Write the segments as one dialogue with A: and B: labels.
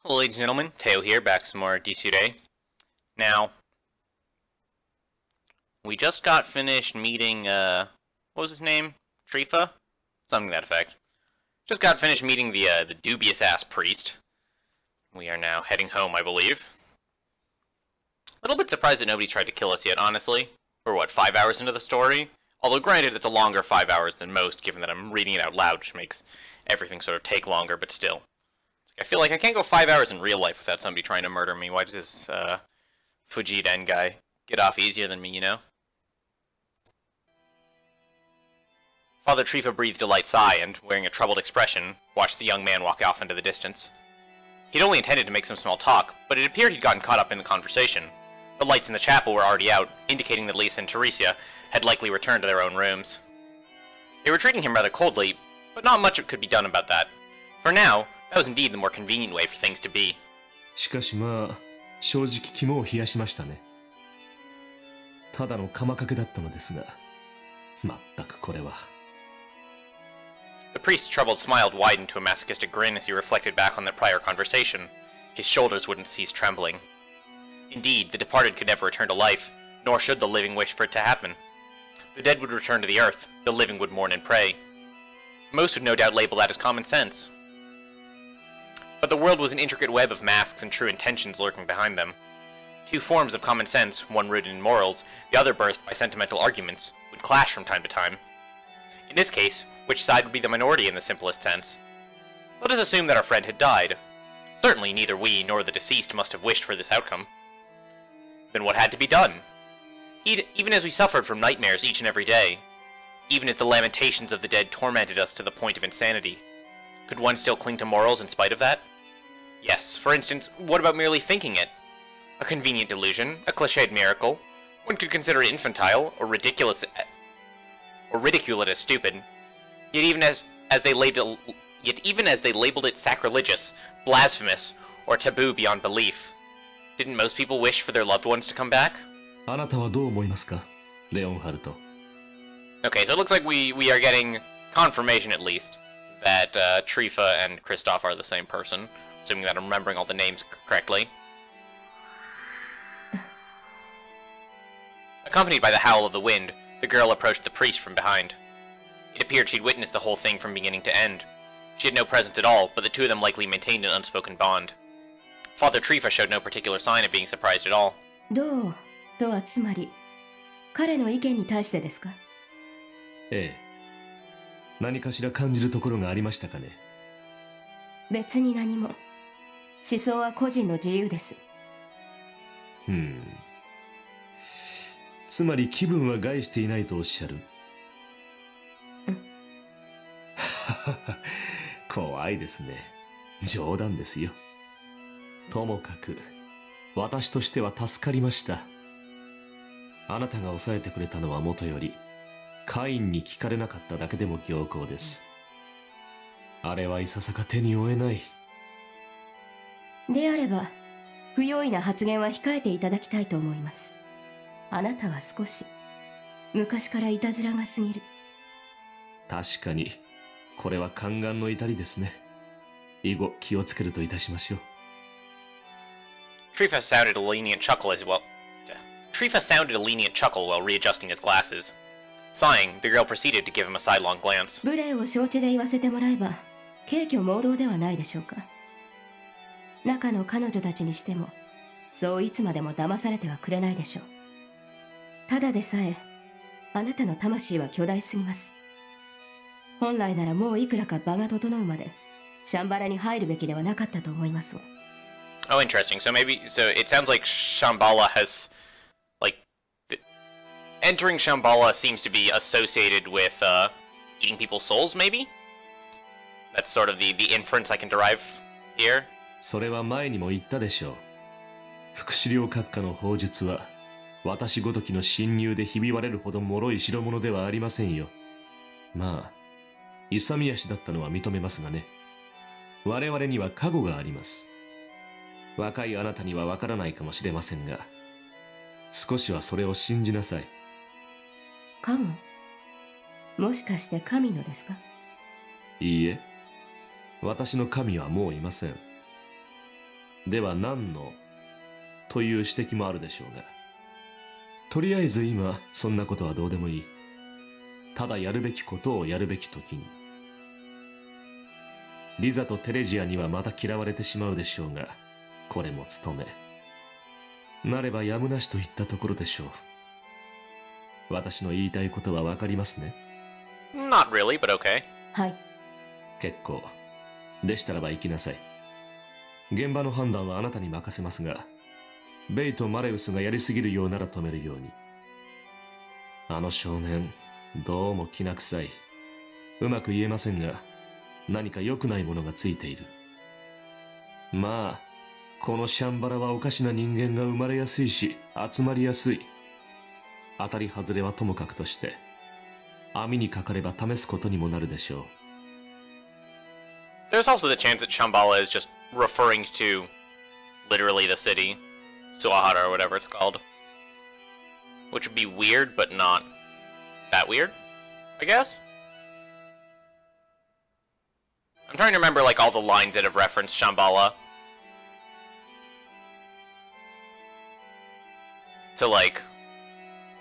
A: Hello ladies and gentlemen, Teo here, back some more Irae. Now, we just got finished meeting, what was his name? Trifa? Something to that effect. Just got finished meeting the dubious-ass priest. We are now heading home, I believe. A little bit surprised that nobody's tried to kill us yet, honestly. We're, what, 5 hours into the story? Although, granted, it's a longer 5 hours than most, given that I'm reading it out loud, which makes everything sort of take longer, but still. I feel like I can't go 5 hours in real life without somebody trying to murder me. Why does this, Fujiden guy get off easier than me, you know? Father Trifa breathed a light sigh and, wearing a troubled expression, watched the young man walk off into the distance. He'd only intended to make some small talk, but it appeared he'd gotten caught up in the conversation. The lights in the chapel were already out, indicating that Lisa and Teresia had likely returned to their own rooms. They were treating him rather coldly, but not much could be done about that. For now, that was indeed the more convenient way for things to be.
B: しかしまあ、正直肝を冷やしましたね。ただの鎌掛けだったのですが、まったくこれは。
A: The priest's troubled smile widened to a masochistic grin as he reflected back on that prior conversation. His shoulders wouldn't cease trembling. Indeed, the departed could never return to life, nor should the living wish for it to happen. The dead would return to the earth, the living would mourn and pray. Most would no doubt label that as common sense. But the world was an intricate web of masks and true intentions lurking behind them. Two forms of common sense, one rooted in morals, the other burst by sentimental arguments, would clash from time to time. In this case, which side would be the minority in the simplest sense? Let us assume that our friend had died. Certainly neither we nor the deceased must have wished for this outcome. Then what had to be done? Even as we suffered from nightmares each and every day, even as the lamentations of the dead tormented us to the point of insanity, could one still cling to morals in spite of that? Yes, for instance, what about merely thinking it? A convenient delusion, a cliched miracle. One could consider it infantile, or ridiculous, or ridicule it as stupid. Yet even as they labeled it sacrilegious, blasphemous, or taboo beyond belief, didn't most people wish for their loved ones to come back?
B: あなたはどう思いますか、レオンハルト。
A: Okay, so it looks like we are getting confirmation at least that Trifa and Kristoff are the same person. Assuming that I'm remembering all the names correctly. Accompanied by the howl of the wind, the girl approached the priest from behind. It appeared she'd witnessed the whole thing from beginning to end. She had no presence at all, but the two of them likely maintained an unspoken bond. Father Trifa showed no particular sign of being surprised at all.
C: どうとはつまり、彼の意見に対してですか？
B: ええ。何かしら感じるところがありましたかね。
C: 別に何も。思想は個人の自由です。
B: つまり気分は害していないとおっしゃる。怖いですね。冗談ですよ。ともかく、私としては助かりました。あなたが抑えてくれたのはもとより、カインに聞かれなかっただけでも僥倖です。あれはいささか手に負えない。
C: であれば、不用意な発言は控えていただきたいと思います。あなたは少し、昔からいたずらが過ぎる。
B: 確かに、これは宦官の至りですね。以後気をつけるといたしましょう。
A: Trifa sounded a lenient chuckle while readjusting his glasses. Sighing, the girl proceeded to give him a sidelong glance.
C: 無礼を承知で言わせてもらえば、軽挙妄動ではないでしょうか。中の彼女たちにしても、そういつまでも騙されてはくれないでしょう。ただでさえ、あなたの魂は巨大すぎます。本来ならもういくらか場が整うまで、シャンバラに入るべきではなかったと思いますが。
A: Oh, interesting. So it sounds like Shambhala has, entering Shambhala seems to be associated with, eating people's souls, maybe? That's sort of the inference I can derive here.
B: それは前にも言ったでしょう。副資料閣下の砲術は、私ごときの侵入でひび割れるほど脆い代物ではありませんよ。まあ、勇み足だったのは認めますがね。我々には過去があります。若いあなたにはわからないかもしれませんが、少しはそれを信じなさい。
C: 過去？もしかして神のですか？
B: いいえ、私の神はもういません。では何のという指摘もあるでしょうが、とりあえず今そんなことはどうでもいい。ただやるべきことをやるべき時に。リザとテレジアにはまた嫌われてしまうでしょうが、これも務め。なればやむなしといったところでしょう。私の言いたいことはわかりますね。
A: Not really, but okay.
C: はい。
B: 結構。でしたらば行きなさい。現場の判断はあなたに任せますが、ベイとマレウスがやりすぎるようなら止めるように。あの少年、どうもきな臭い。うまく言えませんが、何か良くないものがついている。まあ、このシャンバラはおかしな人間が生まれやすいし、集まりやすい。当たり外れはともかくとして、網にかかれば試すことにもなるでしょう。
A: There's also the chance that Shambhala is just referring to literally the city, Suahara or whatever it's called. Which would be weird, but not that weird, I guess? I'm trying to remember like all the lines that have referenced Shambhala. To like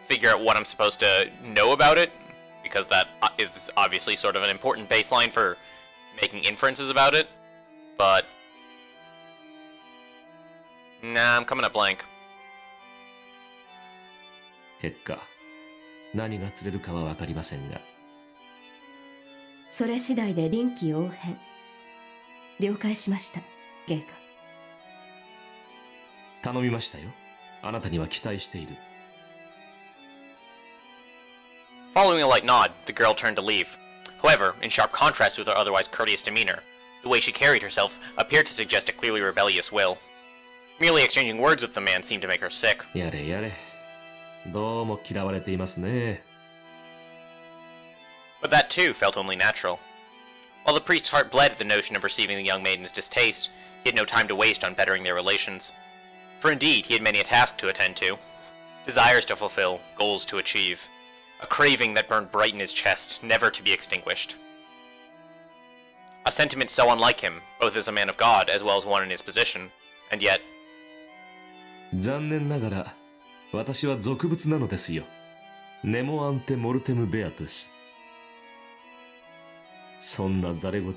A: figure out what I'm supposed to know about it, because that is obviously sort of an important baseline for making inferences about it, but nah, I'm coming up blank.
B: 結果、何が釣れるかはわかりませんが。
C: それ次第で臨機応変。了解しました、ゲイ
B: 頼みましたよ。あなたには期待している。
A: Following a light nod, the girl turned to leave. However, in sharp contrast with her otherwise courteous demeanor, the way she carried herself appeared to suggest a clearly rebellious will. Merely exchanging words with the man seemed to make her sick.
B: やれやれ。どうも嫌われていますね。
A: But that too felt only natural. While the priest's heart bled at the notion of receiving the young maiden's distaste, he had no time to waste on bettering their relations. For indeed, he had many a task to attend to, desires to fulfill, goals to achieve, a craving that burned bright in his chest, never to be extinguished. A sentiment so unlike him, both as a man of God as well as one in his position, and yet...
B: 残念ながら、私は俗物なのですよ。ネモアンテモルテムベアトゥス。そんなザレ言、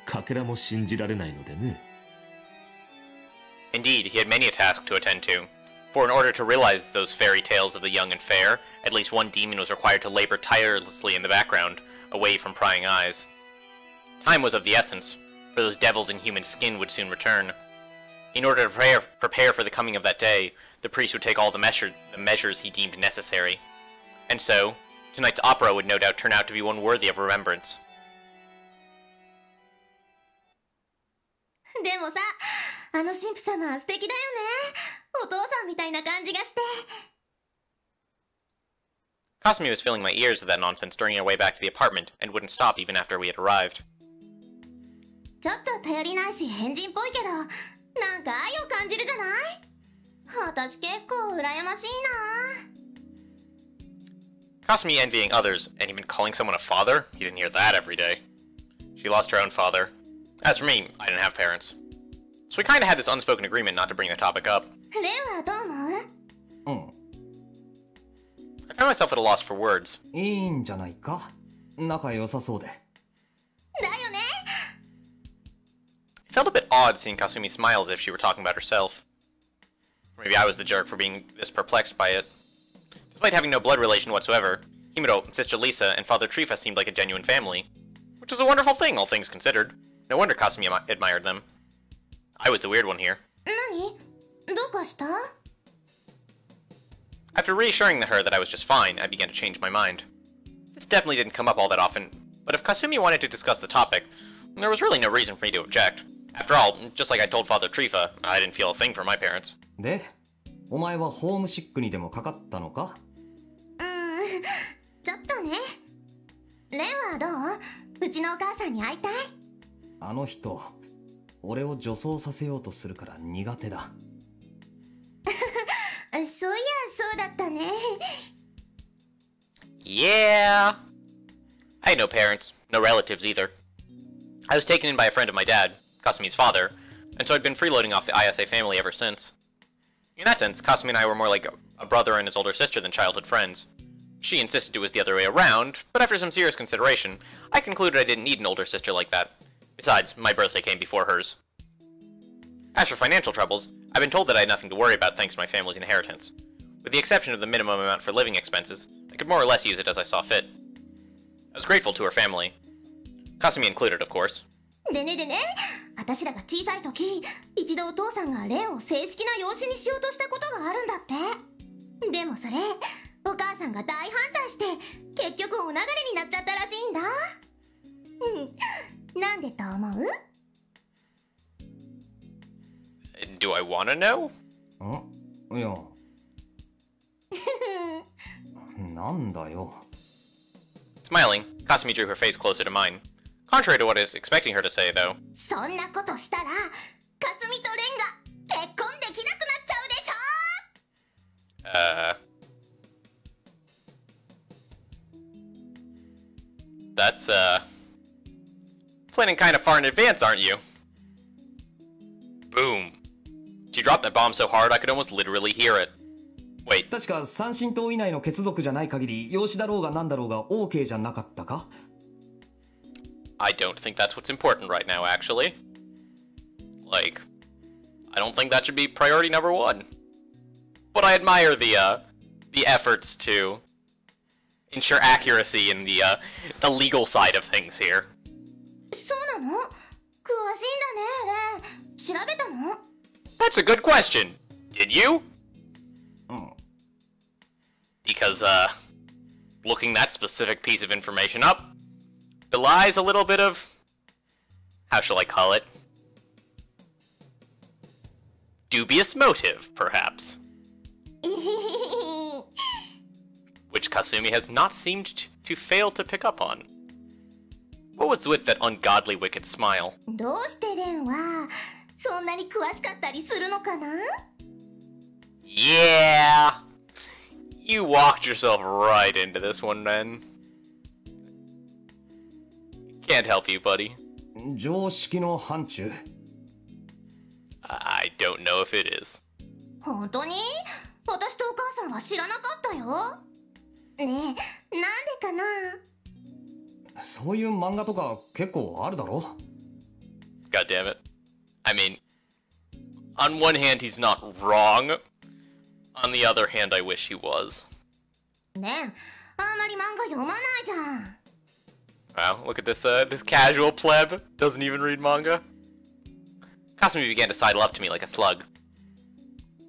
B: かけらも信じられないのでね。
A: Indeed, he had many a task to attend to, for in order to realize those fairy tales of the young and fair, at least one demon was required to labor tirelessly in the background, away from prying eyes. Time was of the essence, for those devils in human skin would soon return. In order to prepare for the coming of that day, the priest would take all the measures he deemed necessary. And so, tonight's opera would no doubt turn out to be one worthy of remembrance.
D: でもさ、あの神父様素敵だよね。お父さんみたいな感じがして。
A: Kasumi was filling my ears with that nonsense during our way back to the apartment, and wouldn't stop even after we had arrived.
D: ちょっと頼りないし変人っぽいけど、なんか愛を感じるじゃない？私結構羨ましいな。
A: Kasumi envying others, and even calling someone a father? You didn't hear that every day. She lost her own father. As for me, I didn't have parents. So we kinda had this unspoken agreement not to bring the topic up.
D: レイはどう思う？I
A: found myself at a loss for words.
E: いいんじゃないか。仲良さそうで。
D: だよね。
A: It felt a bit odd seeing Kasumi smile as if she were talking about herself. Maybe I was the jerk for being this perplexed by it. Despite having no blood relation whatsoever, Himuro, Sister Lisa, and Father Trifa seemed like a genuine family. Which was a wonderful thing, all things considered. No wonder Kasumi admired them. I was the weird one here.
D: 何？どうかした？
A: After reassuring her that I was just fine, I began to change my mind. This definitely didn't come up all that often, but if Kasumi wanted to discuss the topic, there was really no reason for me to object. After all, just like I told Father Trifa, I didn't feel a thing for my parents.
E: で、お前はホームシックにでもかかったのか？
D: ちょっとね。レイはどう？うちのお母さんに会いたい？
E: あの人、俺を女装させようとするから苦手だ。
D: そういや、そうだったね。
A: Yeah. I had no parents, no relatives either. I was taken in by a friend of my dad, Kasumi's father, and so I'd been freeloading off the ISA family ever since. In that sense, Kasumi and I were more like a brother and his older sister than childhood friends. She insisted it was the other way around, but after some serious consideration, I concluded I didn't need an older sister like that. Besides, my birthday came before hers. As for financial troubles, I've been told that I had nothing to worry about thanks to my family's inheritance. With the exception of the minimum amount for living expenses, I could more or less use it as I saw fit. I was grateful to her family. Kasumi included, of course.
D: でね、私らが小さい時、一度お父さんがレンを正式な養子にしようとしたことがあるんだって。でもそれ、お母さんが大反対して、結局お流れになっちゃったらしいんだ。なんでと思う？
A: Do I wanna know?
E: いや。なんだよ。
A: Smiling, Kasumi drew her face closer to mine. Contrary to what I was expecting her to say, though.
D: そんなことしたら、かすみとレンが結婚できなくなっちゃうでしょ。
A: That's, planning kind of far in advance, aren't you? Boom. She dropped that bomb so hard I could almost literally hear it. Wait.
E: 確か三親等以内の血族じゃない限り、養子だろうがなんだろうが OK じゃなかったか？
A: I don't think that's what's important right now, actually. Like, I don't think that should be priority number one. But I admire the efforts to ensure accuracy in the legal side of things here.
D: そうなの？詳しいんだね、レン。調べたの？
A: That's a good question. Did you? Because, looking that specific piece of information up belies a little bit of, how shall I call it? Dubious motive, perhaps. Which Kasumi has not seemed to fail to pick up on. What was with that ungodly wicked smile?
D: どうしてレンはそんなに詳しかったりするのかな？
A: Yeah! You walked yourself right into this one, then. Can't help you, buddy.
E: 常識の範疇？
A: I don't know if it is.
D: 本当に？私とお母さんは知らなかったよ。ねえ、なんでかな？
E: そういう漫画とか結構あるだろ？
A: God damn it. I mean, on one hand, he's not wrong. On the other hand, I wish he was.
D: ねえ、あんまり漫画読まないじゃん。
A: Wow, look at this, this casual pleb. Doesn't even read manga. Kasumi began to sidle up to me like a slug.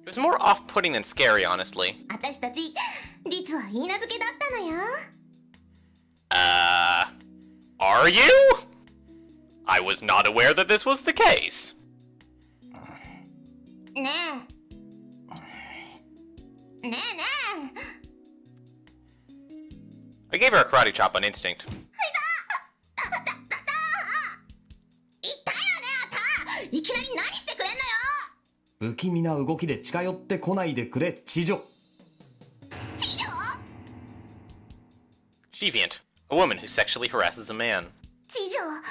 A: It was more off-putting than scary, honestly.
D: 私たち、実は言い名付けだったのよ。
A: Are you? I was not aware that this was the case.
D: ねえ。ねえねえ。
A: I gave her a karate chop on instinct.
D: いきなり何してくれんのよ。
E: 不気味な動きで近寄ってこないでくれ、知女。
D: 知女？
A: Deviant, a woman who sexually harasses a man.
D: 知女の愛と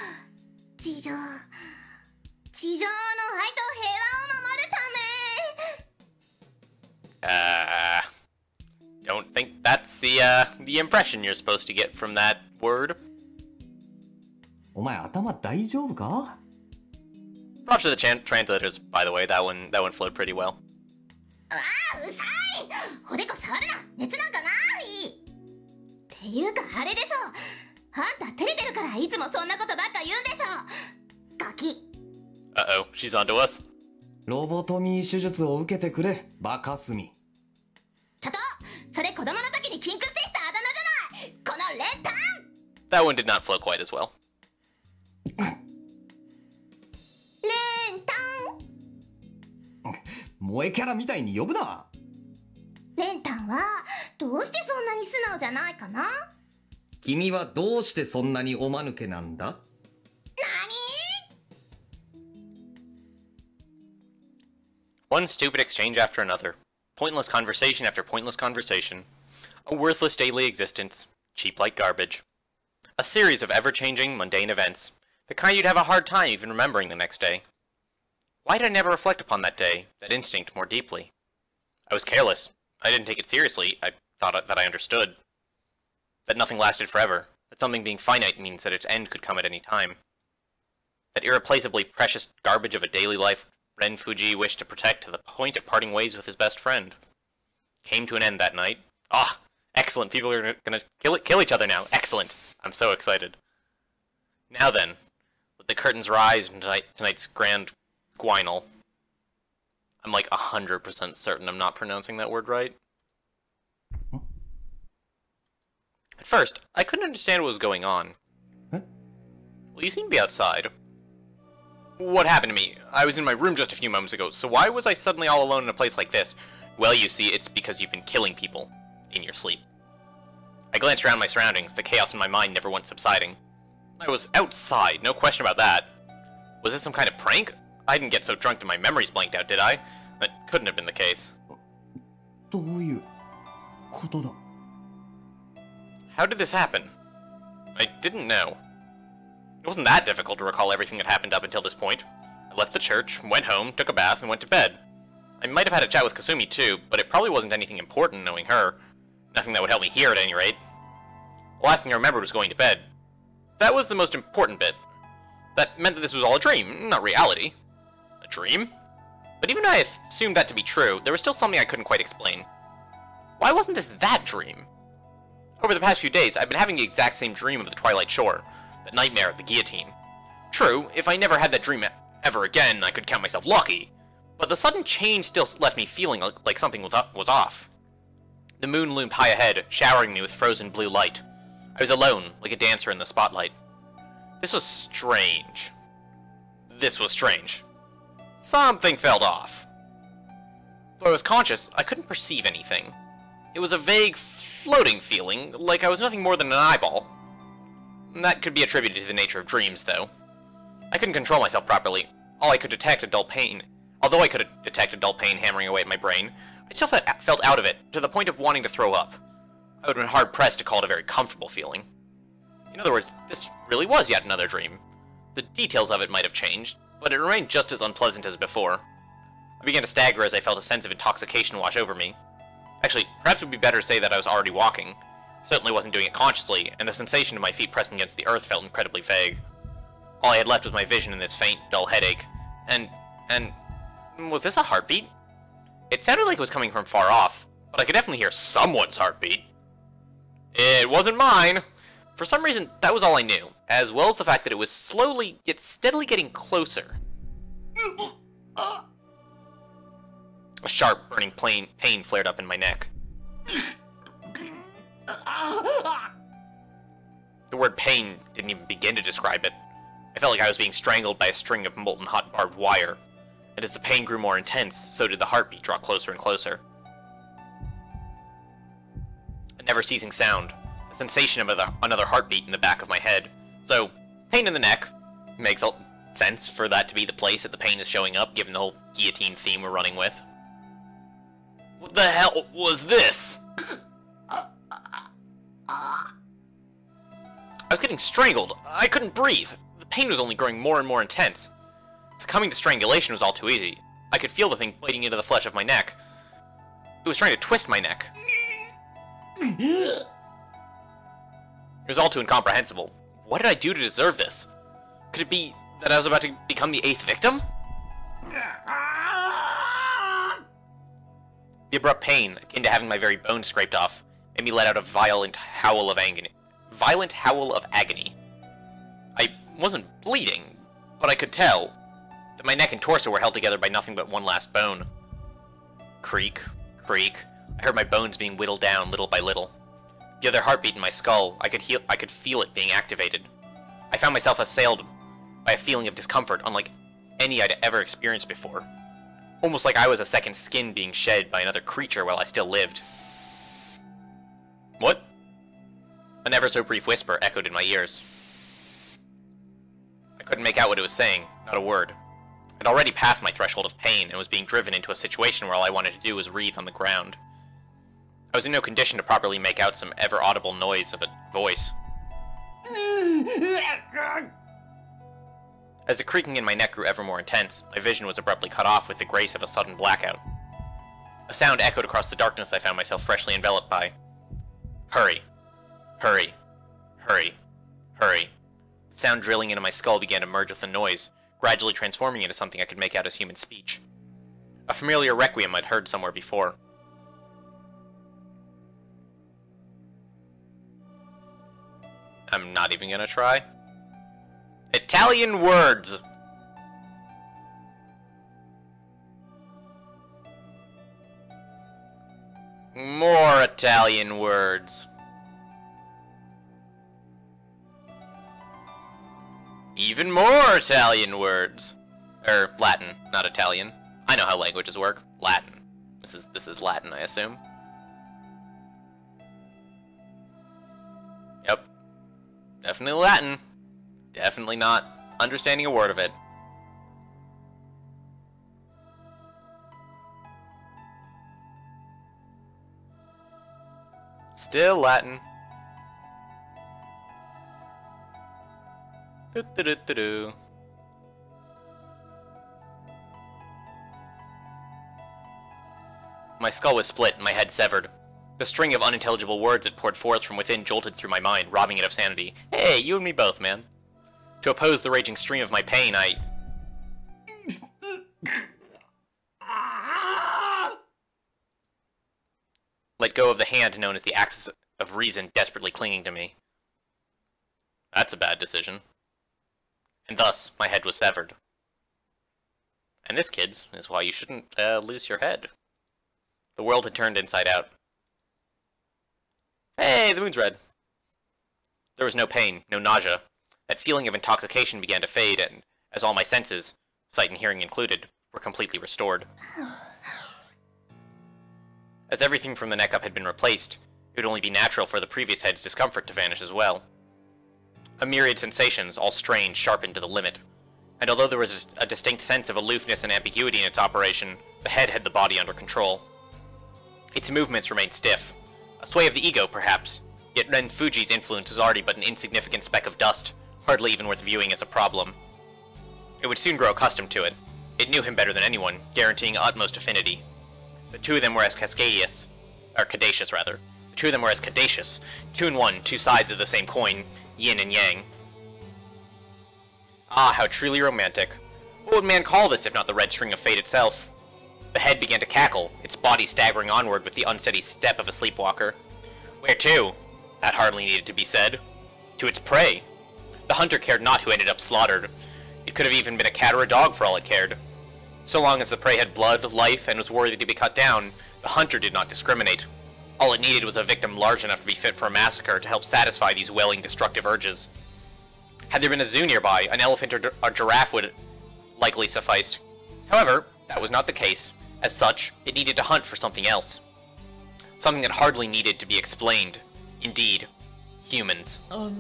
D: 平和を守るため。
A: Don't think that's the impression you're supposed to get from that word.
E: お前頭大丈夫か？
A: Props to the translators, by the way. That one flowed pretty well.
D: ああ、うさい！おでこ触るな！熱なんかない！っていうかあれでしょ。あんた照れてるからいつもそんなことばっか言うんでしょ。ガキ。
A: Uh-oh, she's onto us.
E: ロボトミー手術を受けてくれ、バカスミ。
D: ちょっと、それ子供の時にキンクステしたあだ名じゃない。このレンタン。
A: That one did not flow quite as well.
D: レンタン。
E: 萌えキャラみたいに呼ぶな。
D: レンタンはどうしてそんなに素直じゃないかな？
E: 君はどうしてそんなにおまぬけなんだ？
D: なに？
A: One stupid exchange after another. Pointless conversation after pointless conversation. A worthless daily existence. Cheap like garbage. A series of ever-changing, mundane events. The kind you'd have a hard time even remembering the next day. Why did I never reflect upon that day, that instinct, more deeply? I was careless. I didn't take it seriously. I thought that I understood. That nothing lasted forever. That something being finite means that its end could come at any time. That irreplaceably precious garbage of a daily life Ren Fuji wished to protect to the point of parting ways with his best friend came to an end that night. Ah, excellent. People are gonna kill each other now. Excellent. I'm so excited. Now then, let the curtains rise in tonight's grand guinal. I'm like 100% certain I'm not pronouncing that word right. At first, I couldn't understand what was going on.
E: Huh?
A: Well, you seem to be outside. What happened to me? I was in my room just a few moments ago, so why was I suddenly all alone in a place like this? Well, you see, it's because you've been killing people in your sleep. I glanced around my surroundings, the chaos in my mind never once subsiding. I was outside, no question about that. Was this some kind of prank? I didn't get so drunk that my memories blanked out, did I? That couldn't have been the case.
E: どういうことだ?
A: How did this happen? I didn't know. It wasn't that difficult to recall everything that happened up until this point. I left the church, went home, took a bath, and went to bed. I might have had a chat with Kasumi too, but it probably wasn't anything important knowing her. Nothing that would help me here at any rate. The last thing I remembered was going to bed. That was the most important bit. That meant that this was all a dream, not reality. A dream? But even though I assumed that to be true, there was still something I couldn't quite explain. Why wasn't this that dream? Over the past few days, I've been having the exact same dream of the Twilight Shore, the nightmare of the guillotine. True, if I never had that dream ever again, I could count myself lucky, but the sudden change still left me feeling like something was off. The moon loomed high ahead, showering me with frozen blue light. I was alone, like a dancer in the spotlight. This was strange. This was strange. Something felt off. Though I was conscious, I couldn't perceive anything. It was a vague, floating feeling, like I was nothing more than an eyeball. That could be attributed to the nature of dreams, though. I couldn't control myself properly. Although I could detect a dull pain hammering away at my brain, I still felt out of it, to the point of wanting to throw up. I would have been hard-pressed to call it a very comfortable feeling. In other words, this really was yet another dream. The details of it might have changed, but it remained just as unpleasant as before. I began to stagger as I felt a sense of intoxication wash over me. Actually, perhaps it would be better to say that I was already walking. I certainly wasn't doing it consciously, and the sensation of my feet pressing against the earth felt incredibly vague. All I had left was my vision and this faint, dull headache. And was this a heartbeat? It sounded like it was coming from far off, but I could definitely hear someone's heartbeat. It wasn't mine! For some reason, that was all I knew, as well as the fact that it was slowly, yet steadily getting closer. A sharp, burning pain flared up in my neck. The word pain didn't even begin to describe it. I felt like I was being strangled by a string of molten hot barbed wire, and as the pain grew more intense, so did the heartbeat draw closer and closer. A never-ceasing sound, a sensation of another heartbeat in the back of my head. So, pain in the neck. Makes sense for that to be the place that the pain is showing up, given the whole guillotine theme we're running with. What the hell was this? I was getting strangled. I couldn't breathe. The pain was only growing more and more intense. Succumbing to strangulation was all too easy. I could feel the thing biting into the flesh of my neck. It was trying to twist my neck. It was all too incomprehensible. What did I do to deserve this? Could it be that I was about to become the 8th victim? The abrupt pain, akin to having my very bones scraped off, made me let out a violent howl of agony. I wasn't bleeding, but I could tell that my neck and torso were held together by nothing but one last bone. Creak, creak. I heard my bones being whittled down little by little. The other heartbeat in my skull, I could feel it being activated. I found myself assailed by a feeling of discomfort unlike any I'd ever experienced before. Almost like I was a second skin being shed by another creature while I still lived. What? An ever so brief whisper echoed in my ears. I couldn't make out what it was saying, not a word. I'd already passed my threshold of pain and was being driven into a situation where all I wanted to do was writhe on the ground. I was in no condition to properly make out some ever-audible noise of a voice. As the creaking in my neck grew ever more intense, my vision was abruptly cut off with the grace of a sudden blackout. A sound echoed across the darkness I found myself freshly enveloped by. Hurry. Hurry. Hurry. Hurry. The sound drilling into my skull began to merge with the noise, gradually transforming into something I could make out as human speech. A familiar requiem I'd heard somewhere before. I'm not even gonna try. Italian words! More Italian words. Even more Italian words. Latin, not Italian. I know how languages work. Latin. This is Latin, I assume. Yep. Definitely Latin. Definitely not understanding a word of it. Still Latin. Do-do-do-do-do. My skull was split and my head severed. The string of unintelligible words that poured forth from within jolted through my mind, robbing it of sanity. Hey, you and me both, man. To oppose the raging stream of my pain, I... let go of the hand known as the axis of reason desperately clinging to me. That's a bad decision. And thus, my head was severed. And this, kids, is why you shouldn't lose your head. The world had turned inside out. Hey, the moon's red. There was no pain, no nausea. That feeling of intoxication began to fade, and as all my senses, sight and hearing included, were completely restored. As everything from the neck up had been replaced, it would only be natural for the previous head's discomfort to vanish as well. A myriad sensations, all strange, sharpened to the limit. And although there was a distinct sense of aloofness and ambiguity in its operation, the head had the body under control. Its movements remained stiff. A sway of the ego, perhaps, yet Ren Fuji's influence was already but an insignificant speck of dust, hardly even worth viewing as a problem. It would soon grow accustomed to it. It knew him better than anyone, guaranteeing utmost affinity. The two of them were as caduceus, The two of them were as caduceus, 2 in 1, two sides of the same coin, yin and yang. Ah, how truly romantic. What would man call this if not the red string of fate itself? The head began to cackle, its body staggering onward with the unsteady step of a sleepwalker. Where to? That hardly needed to be said. To its prey. The hunter cared not who ended up slaughtered. It could have even been a cat or a dog for all it cared. So long as the prey had blood, life, and was worthy to be cut down, the hunter did not discriminate. All it needed was a victim large enough to be fit for a massacre to help satisfy these welling destructive urges. Had there been a zoo nearby, an elephant or a giraffe would likely sufficed. However, that was not the case. As such, it needed to hunt for something else. Something that hardly needed to be explained. Indeed, humans. A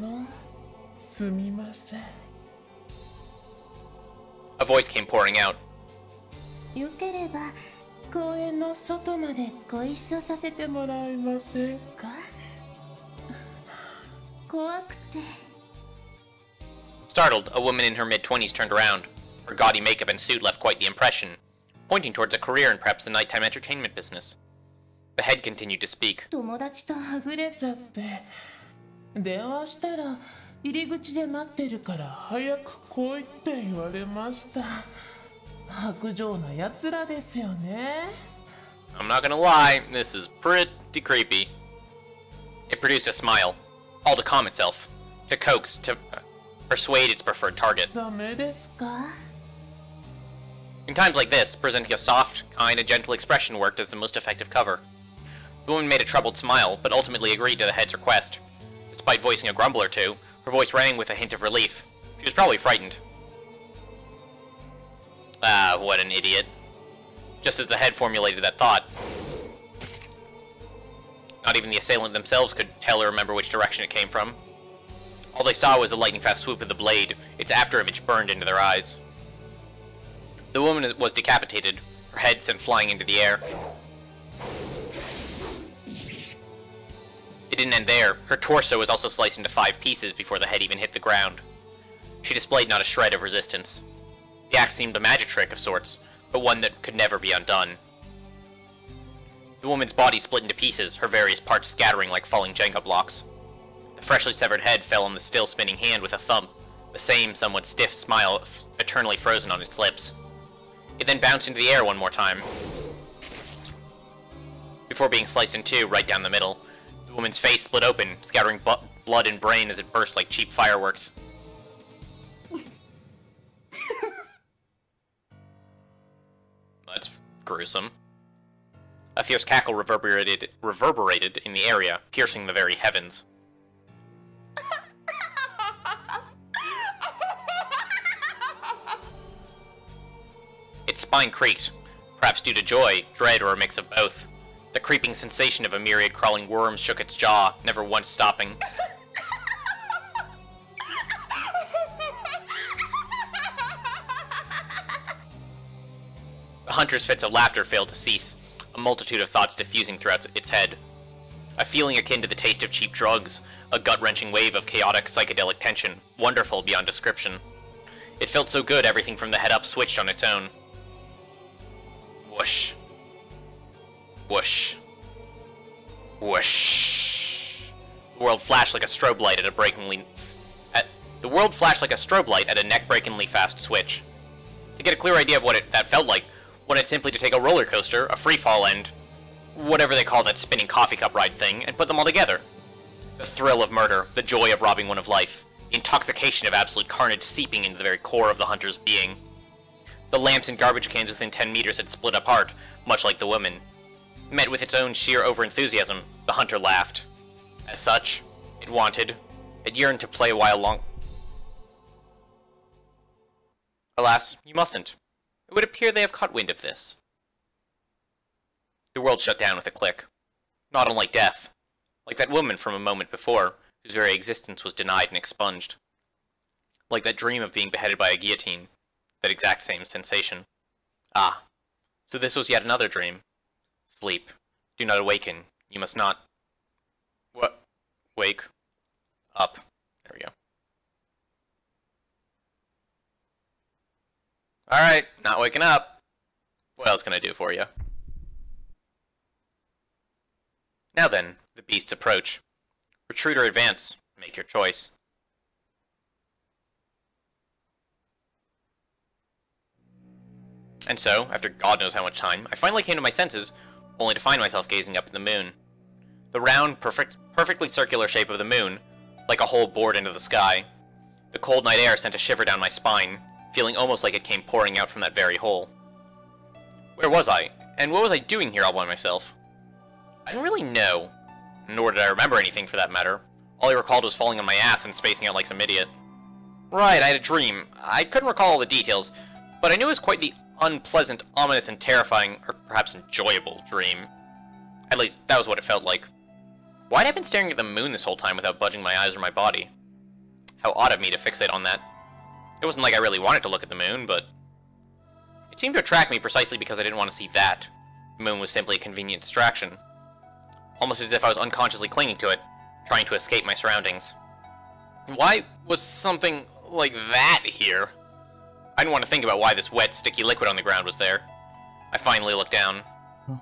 A: voice came pouring out.
F: よければ公園の外までご一緒させてもらえませんか？怖くて。
A: Startled, a woman in her mid-20s turned around. Her gaudy makeup and suit left quite the impression, pointing towards a career in perhaps the nighttime entertainment business. The head continued to speak.
F: 友達とはぐれちゃって電話したら入り口で待ってるから早く来いって言われました。薄情な奴らですよね。
A: I'm not gonna lie, this is pretty creepy. It produced a smile, all to calm itself, to coax, to persuade its preferred target.
F: ダメですか?
A: In times like this, presenting a soft, kind, and gentle expression worked as the most effective cover. The woman made a troubled smile, but ultimately agreed to the head's request. Despite voicing a grumble or two, her voice rang with a hint of relief. She was probably frightened. Ah, what an idiot. Just as the head formulated that thought, not even the assailant themselves could tell or remember which direction it came from. All they saw was the lightning-fast swoop of the blade, its afterimage burned into their eyes. The woman was decapitated, her head sent flying into the air. It didn't end there. Her torso was also sliced into 5 pieces before the head even hit the ground. She displayed not a shred of resistance. The act seemed a magic trick of sorts, but one that could never be undone. The woman's body split into pieces, her various parts scattering like falling Jenga blocks. The freshly severed head fell on the still spinning hand with a thump, the same somewhat stiff smile eternally frozen on its lips. It then bounced into the air one more time, before being sliced in two right down the middle. The woman's face split open, scattering blood and brain as it burst like cheap fireworks. That's gruesome. A fierce cackle reverberated in the area, piercing the very heavens. Its spine creaked, perhaps due to joy, dread, or a mix of both. The creeping sensation of a myriad crawling worms shook its jaw, never once stopping. The hunter's fits of laughter failed to cease, a multitude of thoughts diffusing throughout its head. A feeling akin to the taste of cheap drugs, a gut-wrenching wave of chaotic psychedelic tension, wonderful beyond description. It felt so good everything from the head up switched on its own. Whoosh. Whoosh. Whoosh. The world flashed like a strobe light at a neck-breakingly fast switch. To get a clear idea of what that felt like, wanted simply to take a roller coaster, a free-fall, and whatever they call that spinning coffee cup ride thing, and put them all together. The thrill of murder, the joy of robbing one of life, the intoxication of absolute carnage seeping into the very core of the hunter's being. The lamps and garbage cans within 10 meters had split apart, much like the woman. Met with its own sheer overenthusiasm, the hunter laughed. As such, it yearned to play a while long. Alas, you mustn't. It would appear they have caught wind of this. The world shut down with a click. Not unlike death. Like that woman from a moment before, whose very existence was denied and expunged. Like that dream of being beheaded by a guillotine. That exact same sensation. Ah, so this was yet another dream. Sleep. Do not awaken. You must not... What? Wake. Up. There we go. Alright, not waking up. What else can I do for you? Now then, the beasts approach. Retreat or advance. Make your choice. And so, after God knows how much time, I finally came to my senses, only to find myself gazing up at the moon. The round, perfectly circular shape of the moon, like a hole bored into the sky. The cold night air sent a shiver down my spine, feeling almost like it came pouring out from that very hole. Where was I? And what was I doing here all by myself? I didn't really know, nor did I remember anything for that matter. All I recalled was falling on my ass and spacing out like some idiot. Right, I had a dream. I couldn't recall all the details, but I knew it was quite the unpleasant, ominous, and terrifying, or perhaps enjoyable dream. At least, that was what it felt like. Why'd I have been staring at the moon this whole time without budging my eyes or my body? How odd of me to fixate on that. It wasn't like I really wanted to look at the moon, but... it seemed to attract me precisely because I didn't want to see that. The moon was simply a convenient distraction. Almost as if I was unconsciously clinging to it, trying to escape my surroundings. Why was something like that here? I didn't want to think about why this wet, sticky liquid on the ground was there. I finally looked down.
E: Huh?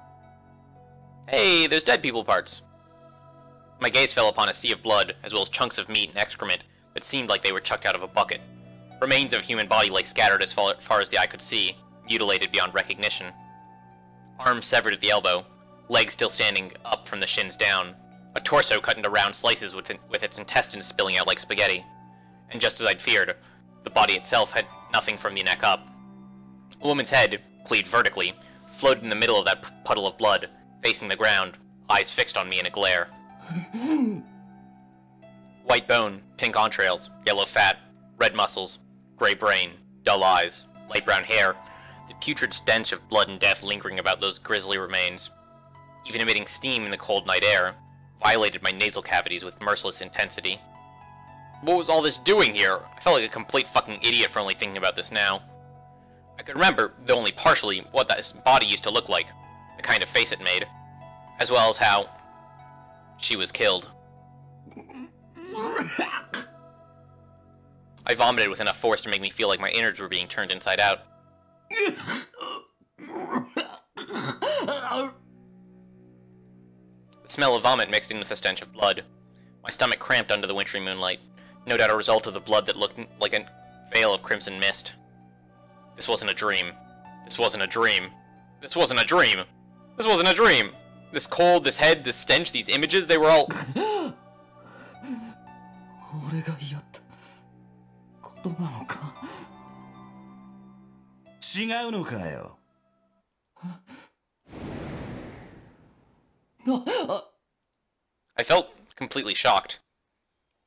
A: Hey, there's dead people parts. My gaze fell upon a sea of blood, as well as chunks of meat and excrement that seemed like they were chucked out of a bucket. Remains of a human body lay scattered as far as the eye could see, mutilated beyond recognition. Arms severed at the elbow, legs still standing up from the shins down, a torso cut into round slices with its intestines spilling out like spaghetti. And just as I'd feared, the body itself had nothing from the neck up. A woman's head, cleaved vertically, floated in the middle of that puddle of blood, facing the ground, eyes fixed on me in a glare. White bone, pink entrails, yellow fat, red muscles, gray brain, dull eyes, light brown hair, the putrid stench of blood and death lingering about those grisly remains. Even emitting steam in the cold night air, violated my nasal cavities with merciless intensity. What was all this doing here? I felt like a complete fucking idiot for only thinking about this now. I could remember, though only partially, what that body used to look like, the kind of face it made, as well as how she was killed. I vomited with enough force to make me feel like my innards were being turned inside out. The smell of vomit mixed in with the stench of blood. My stomach cramped under the wintry moonlight, no doubt a result of the blood that looked like a veil of crimson mist. This wasn't a dream. This wasn't a dream. This wasn't a dream. This wasn't a dream. This cold, this head, this stench, these images, they were all...
E: 俺がやったことなのか。違うのかよ。
A: I felt completely shocked.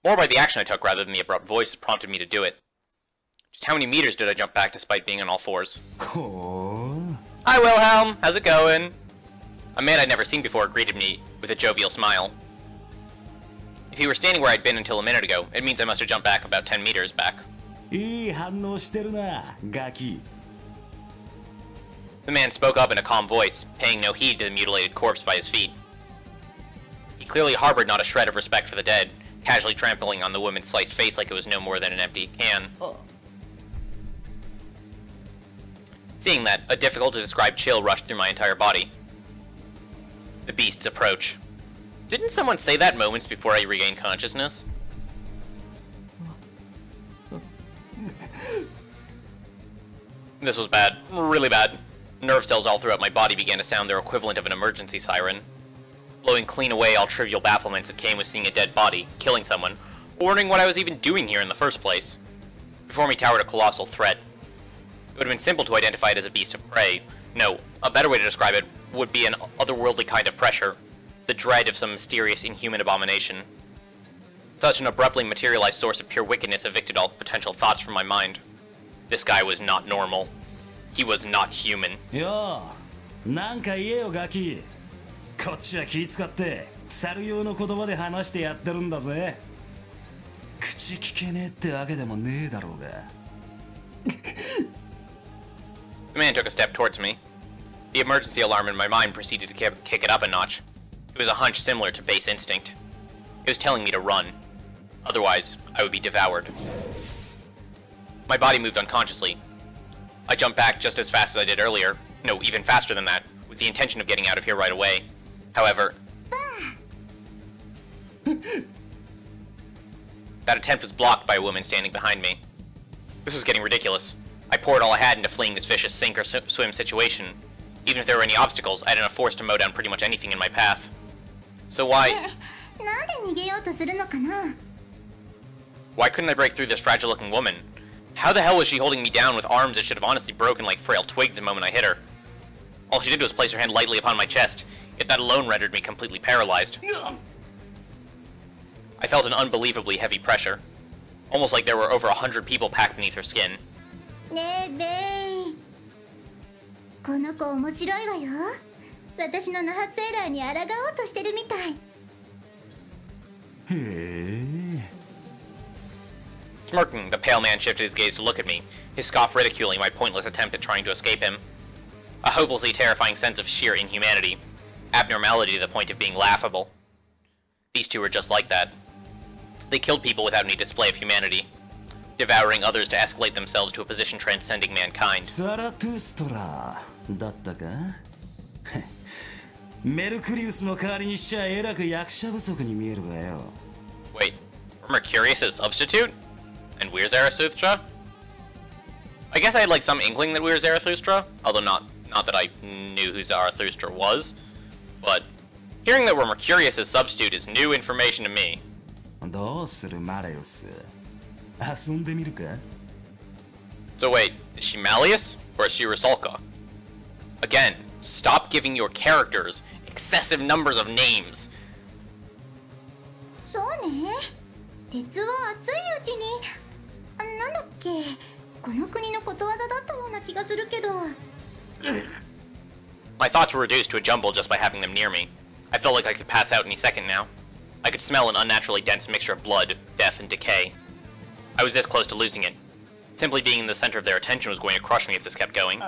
A: More by the action I took rather than the abrupt voice that prompted me to do it. Just how many meters did I jump back despite being on all fours? Hi Wilhelm, how's it going? A man I'd never seen before greeted me with a jovial smile. If he were standing where I'd been until a minute ago, it means I must have jumped back about 10 meters back.
E: いい反応してるな、ガキ。
A: The man spoke up in a calm voice, paying no heed to the mutilated corpse by his feet. He clearly harbored not a shred of respect for the dead, casually trampling on the woman's sliced face like it was no more than an empty can. Seeing that, a difficult-to-describe chill rushed through my entire body. The beast's approach. Didn't someone say that moments before I regained consciousness? This was bad. Really bad. Nerve cells all throughout my body began to sound their equivalent of an emergency siren, blowing clean away all trivial bafflements that came with seeing a dead body, killing someone, or wondering what I was even doing here in the first place. Before me towered a colossal threat. It would have been simple to identify it as a beast of prey. No, a better way to describe it would be an otherworldly kind of pressure, the dread of some mysterious, inhuman abomination. Such an abruptly materialized source of pure wickedness evicted all potential thoughts from my mind. This guy was not normal. He was not human.
E: Yo, なんか言えよガキ。こっちは気使って猿用の言葉で話してやってるんだぜ。口聞けねえってわけでもねえだろうが。
A: The man took a step towards me. The emergency alarm in my mind proceeded to kick it up a notch. It was a hunch similar to base instinct. It was telling me to run. Otherwise, I would be devoured. My body moved unconsciously. I jumped back just as fast as I did earlier. No, even faster than that, with the intention of getting out of here right away. However... that attempt was blocked by a woman standing behind me. This was getting ridiculous. I poured all I had into fleeing this vicious sink or swim situation. Even if there were any obstacles, I had enough force to mow down pretty much anything in my path. So why... Why couldn't I break through this fragile-looking woman? How the hell was she holding me down with arms that should have honestly broken like frail twigs the moment I hit her? All she did was place her hand lightly upon my chest, yet that alone rendered me completely paralyzed. I felt an unbelievably heavy pressure. Almost like there were over 100 people packed beneath her skin.
D: ねえベイ、この子面白いわよ。私のナハツエラーに抗おうとしてるみたい。
E: へえ。
A: Smirking, the pale man shifted his gaze to look at me, his scoff ridiculing my pointless attempt at trying to escape him. A hopelessly terrifying sense of sheer inhumanity. Abnormality to the point of being laughable. These two were just like that. They killed people without any display of humanity, devouring others to escalate themselves to a position transcending mankind.
E: ザラトゥストラだったか？メルクリウスの代わりにしちゃえらく役者不足に見えるわよ。
A: Wait, were Mercurius a substitute? And we're Zarathustra? I guess I had like some inkling that we were Zarathustra, although not that I knew who Zarathustra was. But hearing that we're Mercurius' substitute is new information to me.
E: どうするマレウス？遊んでみるか？
A: So wait, is she Malleus or is she Rusalka? Again, stop giving your characters excessive numbers of names.
D: そうね。鉄は熱いうちに、なんだっけ、この国のことわざだったような気がするけど。
A: My thoughts were reduced to a jumble just by having them near me. I felt like I could pass out any second now. I could smell an unnaturally dense mixture of blood, death, and decay. I was this close to losing it. Simply being in the center of their attention was going to crush me if this kept going.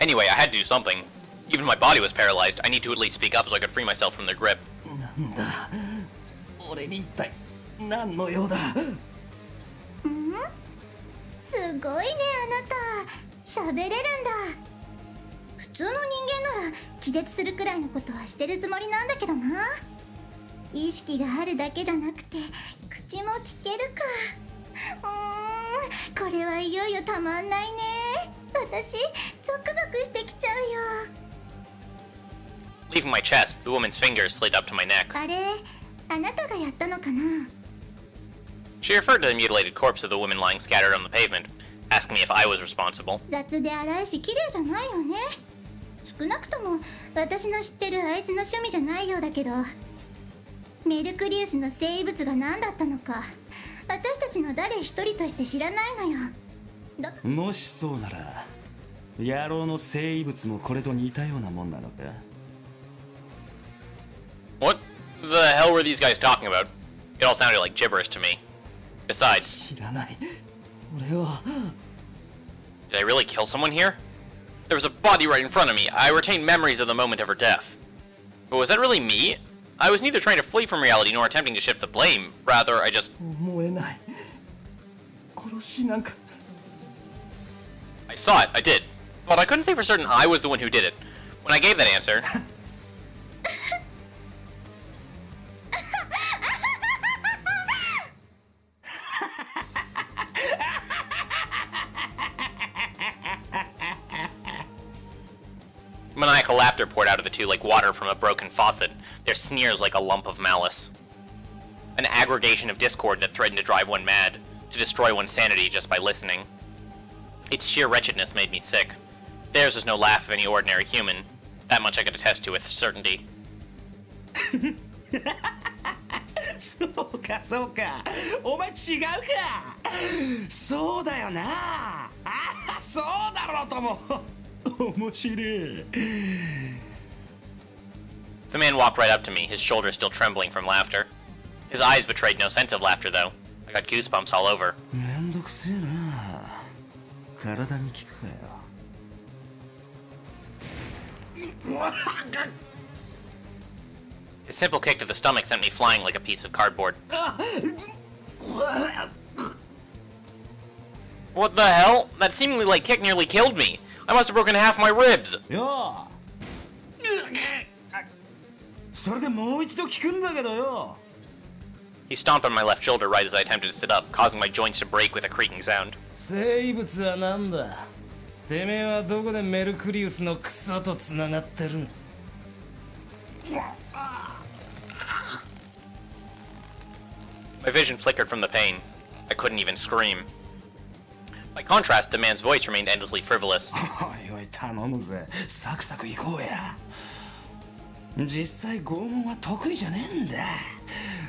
A: Anyway, I had to do something. Even my body was paralyzed. I need to at least speak up so I could free myself from their grip.
E: 俺に一体何の用だ。
D: うんすごいね、あなた喋れるんだ。普通の人間なら気絶するくらいのことはしてるつもりなんだけどな。意識があるだけじゃなくて口も聞けるか。これはいよいよたまんないね。私ゾクゾクしてきちゃうよ。
A: Leaving my chest, the woman's fingers slid up to my neck.
D: あれ、あなたがやったのかな。
A: She referred to the mutilated corpse of the woman lying scattered on the pavement, asking me if I was responsible.
D: 雑で荒いし綺麗じゃないよね。少なくとも私の知ってるあいつの趣味じゃないようだけど、メルクリウスの生物が何だったのか私たちの誰一人として知らないのよ。
E: もしそうなら野郎の生物もこれと似たようなもんなのか。
A: What the hell were these guys talking about? It all sounded like gibberish to me. Besides,
E: 知らない。俺は
A: did I really kill someone here? There was a body right in front of me. I retained memories of the moment of her death. But was that really me? I was neither trying to flee from reality nor attempting to shift the blame. Rather, I just...
E: 思えない。殺しなんか
A: I saw it, I did. But I couldn't say for certain I was the one who did it. When I gave that answer... Maniacal laughter poured out of the two like water from a broken faucet, their sneers like a lump of malice. An aggregation of discord that threatened to drive one mad, to destroy one's sanity just by listening. Its sheer wretchedness made me sick. Theirs was no laugh of any ordinary human. That much I could attest to with certainty.
E: そうかそうか、お前違うか。そうだよな。あ、そうだろうとも。面白い。
A: The man walked right up to me, his shoulders still trembling from laughter. His eyes betrayed no sense of laughter, though. I got goosebumps all over.
E: めんどくせえな。体に効くかよ。
A: His simple kick to the stomach sent me flying like a piece of cardboard. What the hell? That seemingly light kick nearly killed me. I must have broken half my ribs.
E: よそれでもう一度聞くんだけどよ。
A: He stomped on my left shoulder right as I attempted to sit up, causing my joints to break with a creaking sound.
E: 生物はなんだ。てめえはどこでメルクリウスのクソとつながってる。
A: My vision flickered from the pain. I couldn't even scream. By contrast, the man's voice remained endlessly frivolous.
E: おいおい頼むぜ。サクサク行こうや。実際拷問は得意じゃねえんだ。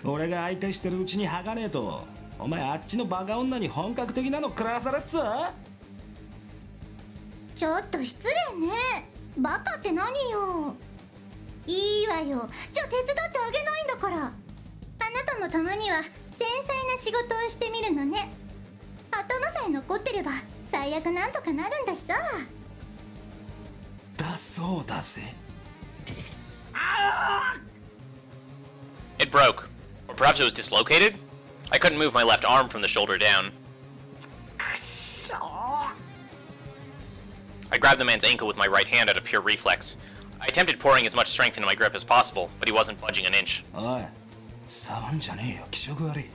E: 俺が相手してるうちに剥がねえと、お前あっちのバカ女に本格的なの食らわされっつ。
D: ちょっと失礼ね。バカって何よ。いいわよ。じゃあ手伝ってあげないんだから。あなたもたまには繊細な仕事をしてみるのね。頭さえ残ってれば最悪なんとかなるんだしさ。
E: だそうだぜ。
A: It broke. Or perhaps it was dislocated? I couldn't move my left arm from the shoulder down. I grabbed the man's ankle with my right hand out of pure reflex. I attempted pouring as much strength into my grip as possible, but he wasn't budging an inch.
E: おい、触んじゃねえよ。気色悪い。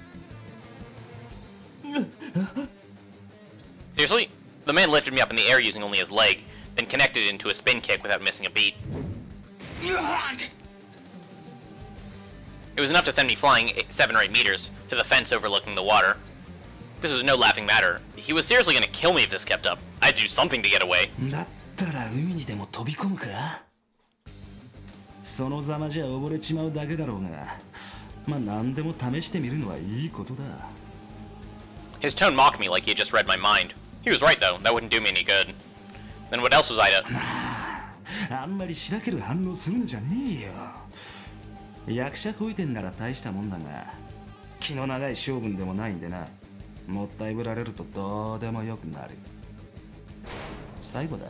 A: Seriously? The man lifted me up in the air using only his leg, then connected it into a spin kick without missing a beat. It was enough to send me flying 7 or 8 meters to the fence overlooking the water. This was no laughing matter. He was seriously going to kill me if this kept up. I'd do something to get away.
E: だったら海にでも飛び込むか。そのざまじゃ溺れちまうだけだろうが、まあ何でも試してみるのはいいことだ。
A: His tone mocked me like he had just read my mind. He was right though, that wouldn't do me any good. Then what else was I to...
E: あんまりしらける反応するんじゃねえよ。役者こいてんなら大したもんだが、気の長い性分でもないんでな。もったいぶられるとどうでもよくなる。最後だ。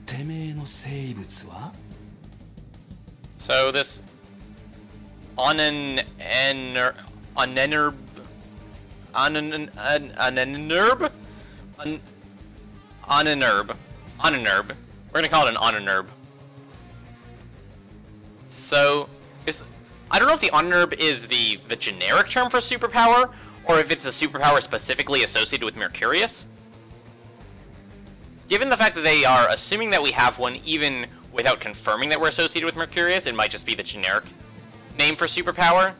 E: てめえの生物は？
A: So this Onenerb? We're gonna call it an Onenerb. So, I don't know if the Onenerb is the generic term for superpower, or if it's a superpower specifically associated with Mercurius. Given the fact that they are assuming that we have one even without confirming that we're associated with Mercurius, it might just be the generic name for superpower.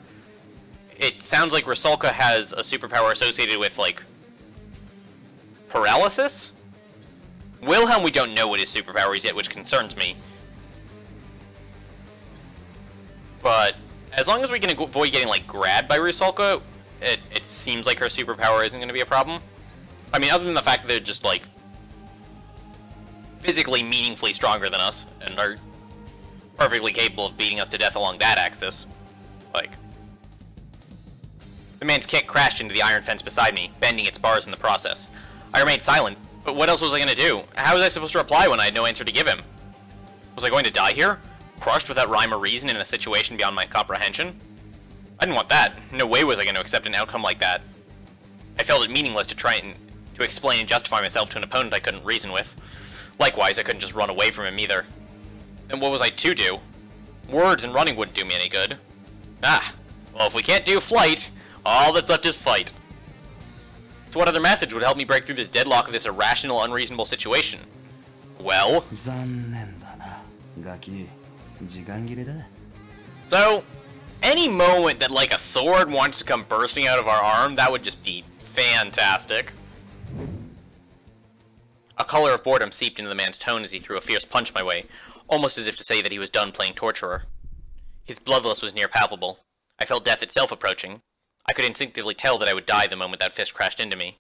A: It sounds like Rusalka has a superpower associated with, like, paralysis? Wilhelm, we don't know what his superpower is yet, which concerns me. But as long as we can avoid getting, like, grabbed by Rusalka, it seems like her superpower isn't going to be a problem. I mean, other than the fact that they're just, like, physically meaningfully stronger than us, and are perfectly capable of beating us to death along that axis. Like, the man's kick crashed into the iron fence beside me, bending its bars in the process. I remained silent, but what else was I going to do? How was I supposed to reply when I had no answer to give him? Was I going to die here? Crushed without rhyme or reason in a situation beyond my comprehension? I didn't want that. No way was I going to accept an outcome like that. I felt it meaningless to try to explain and justify myself to an opponent I couldn't reason with. Likewise, I couldn't just run away from him either. Then what was I to do? Words and running wouldn't do me any good. Ah, well, if we can't do flight, all that's left is fight. So what other methods would help me break through this deadlock of this irrational, unreasonable situation? Well... So, any moment that, like, a sword wants to come bursting out of our arm, that would just be fantastic. A color of boredom seeped into the man's tone as he threw a fierce punch my way, almost as if to say that he was done playing torturer. His bloodlust was near palpable. I felt death itself approaching. I could instinctively tell that I would die the moment that fist crashed into me.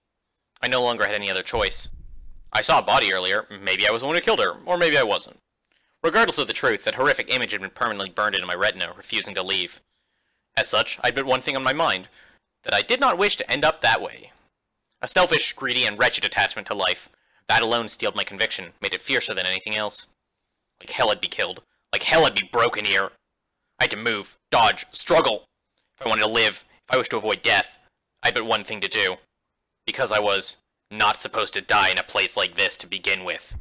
A: I no longer had any other choice. I saw a body earlier. Maybe I was the one who killed her, or maybe I wasn't. Regardless of the truth, that horrific image had been permanently burned into my retina, refusing to leave. As such, I'd but one thing on my mind, that I did not wish to end up that way. A selfish, greedy, and wretched attachment to life. That alone steeled my conviction, made it fiercer than anything else. Like hell I'd be killed. Like hell I'd be broken here. I had to move, dodge, struggle. If I wanted to live, if I wished to avoid death, I had but one thing to do. Because I was not supposed to die in a place like this to begin with.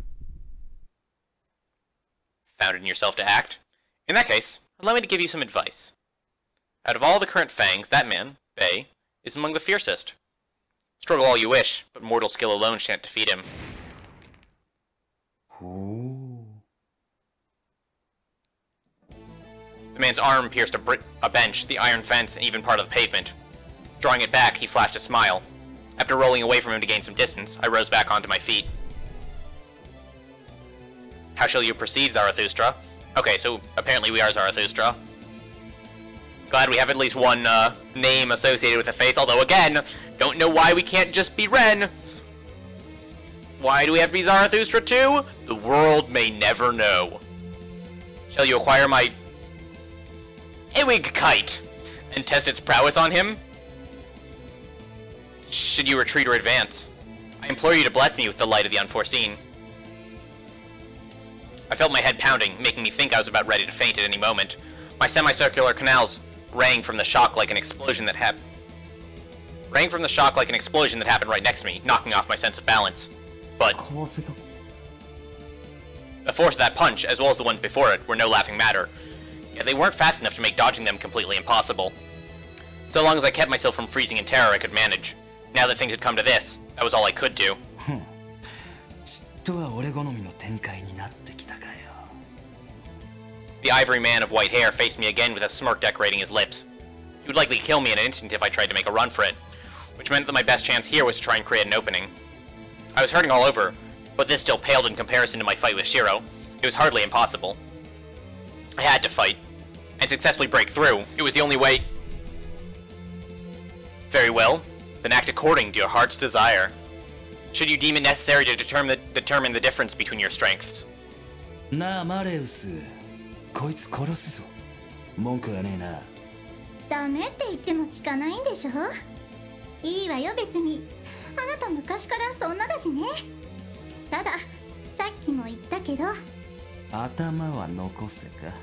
A: Found it in yourself to act? In that case, allow me to give you some advice. Out of all the current fangs, that man, Bei, is among the fiercest. Struggle all you wish, but mortal skill alone shan't defeat him. The man's arm pierced a bench, the iron fence, and even part of the pavement. Drawing it back, he flashed a smile. After rolling away from him to gain some distance, I rose back onto my feet. How shall you proceed, Zarathustra? Okay, so apparently we are Zarathustra. Glad we have at least one name associated with the face, although again, don't know why we can't just be Ren. Why do we have to be Zarathustra too? The world may never know. Shall you acquire my Ewig kite and test its prowess on him? Should you retreat or advance? I implore you to bless me with the light of the unforeseen. I felt my head pounding, making me think I was about ready to faint at any moment. My semicircular canals rang from the shock like an explosion that happened right next to me, knocking off my sense of balance. But the force of that punch, as well as the ones before it, were no laughing matter. Yet they weren't fast enough to make dodging them completely impossible. So long as I kept myself from freezing in terror, I could manage. Now that things had come to this, that was all I could do. The ivory man of white hair faced me again with a smirk decorating his lips. He would likely kill me in an instant if I tried to make a run for it, which meant that my best chance here was to try and create an opening. I was hurting all over, but this still paled in comparison to my fight with Shiro. It was hardly impossible. I had to fight, and successfully break through. It was the only way. Very well, then act according to your heart's desire. Should you deem it necessary to determine the difference between your strengths.
E: なあマレウス、こいつ殺すぞ。文句はねえな。
D: ダメって言っても聞かないんでしょ。いいわよ別に。あなた昔からそんなだしね。たださっきも言ったけど。
E: 頭は残せか。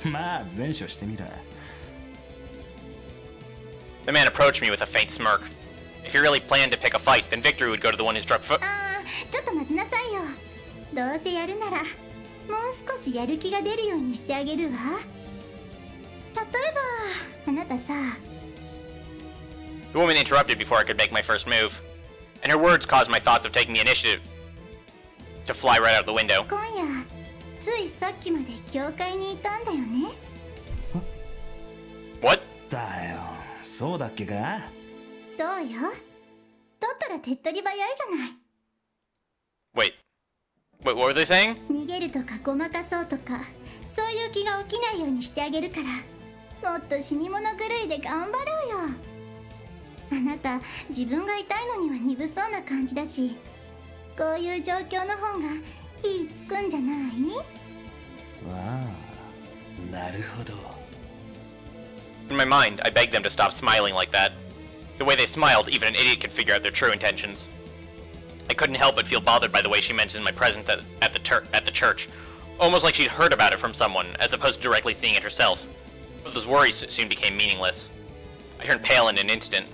E: まあ前処してみら。
A: The man approached me with a faint smirk. If he really planned to pick a fight, then victory would go to the one who struck foot.
D: ちょっと待ちなさいよ。どうせやるならもう少しやる気が出るようにしてあげるわ。例えばあなたさ。
A: The woman interrupted before I could make my first move, and her words caused my thoughts of taking the initiative to fly right out the window.
D: 今夜ついさっきまで教会にいたんだよね。
A: What?
E: だよ、そうだっけか？
D: そうよ。だったら手っ取り早いじゃない。
A: Wait, what were they saying?
D: 逃げるとかごまかそうとか、そういう気が起きないようにしてあげるから、もっと死に物狂いで頑張ろうよ。あなた自分が痛いのには鈍そうな感じだし、こういう状況の方が火つくんじゃない？
E: ああ、なるほど。
A: In my mind, I begged them to stop smiling like that. The way they smiled, even an idiot could figure out their true intentions. I couldn't help but feel bothered by the way she mentioned my presence at the church, almost like she'd heard about it from someone, as opposed to directly seeing it herself. But those worries soon became meaningless. I turned pale in an instant.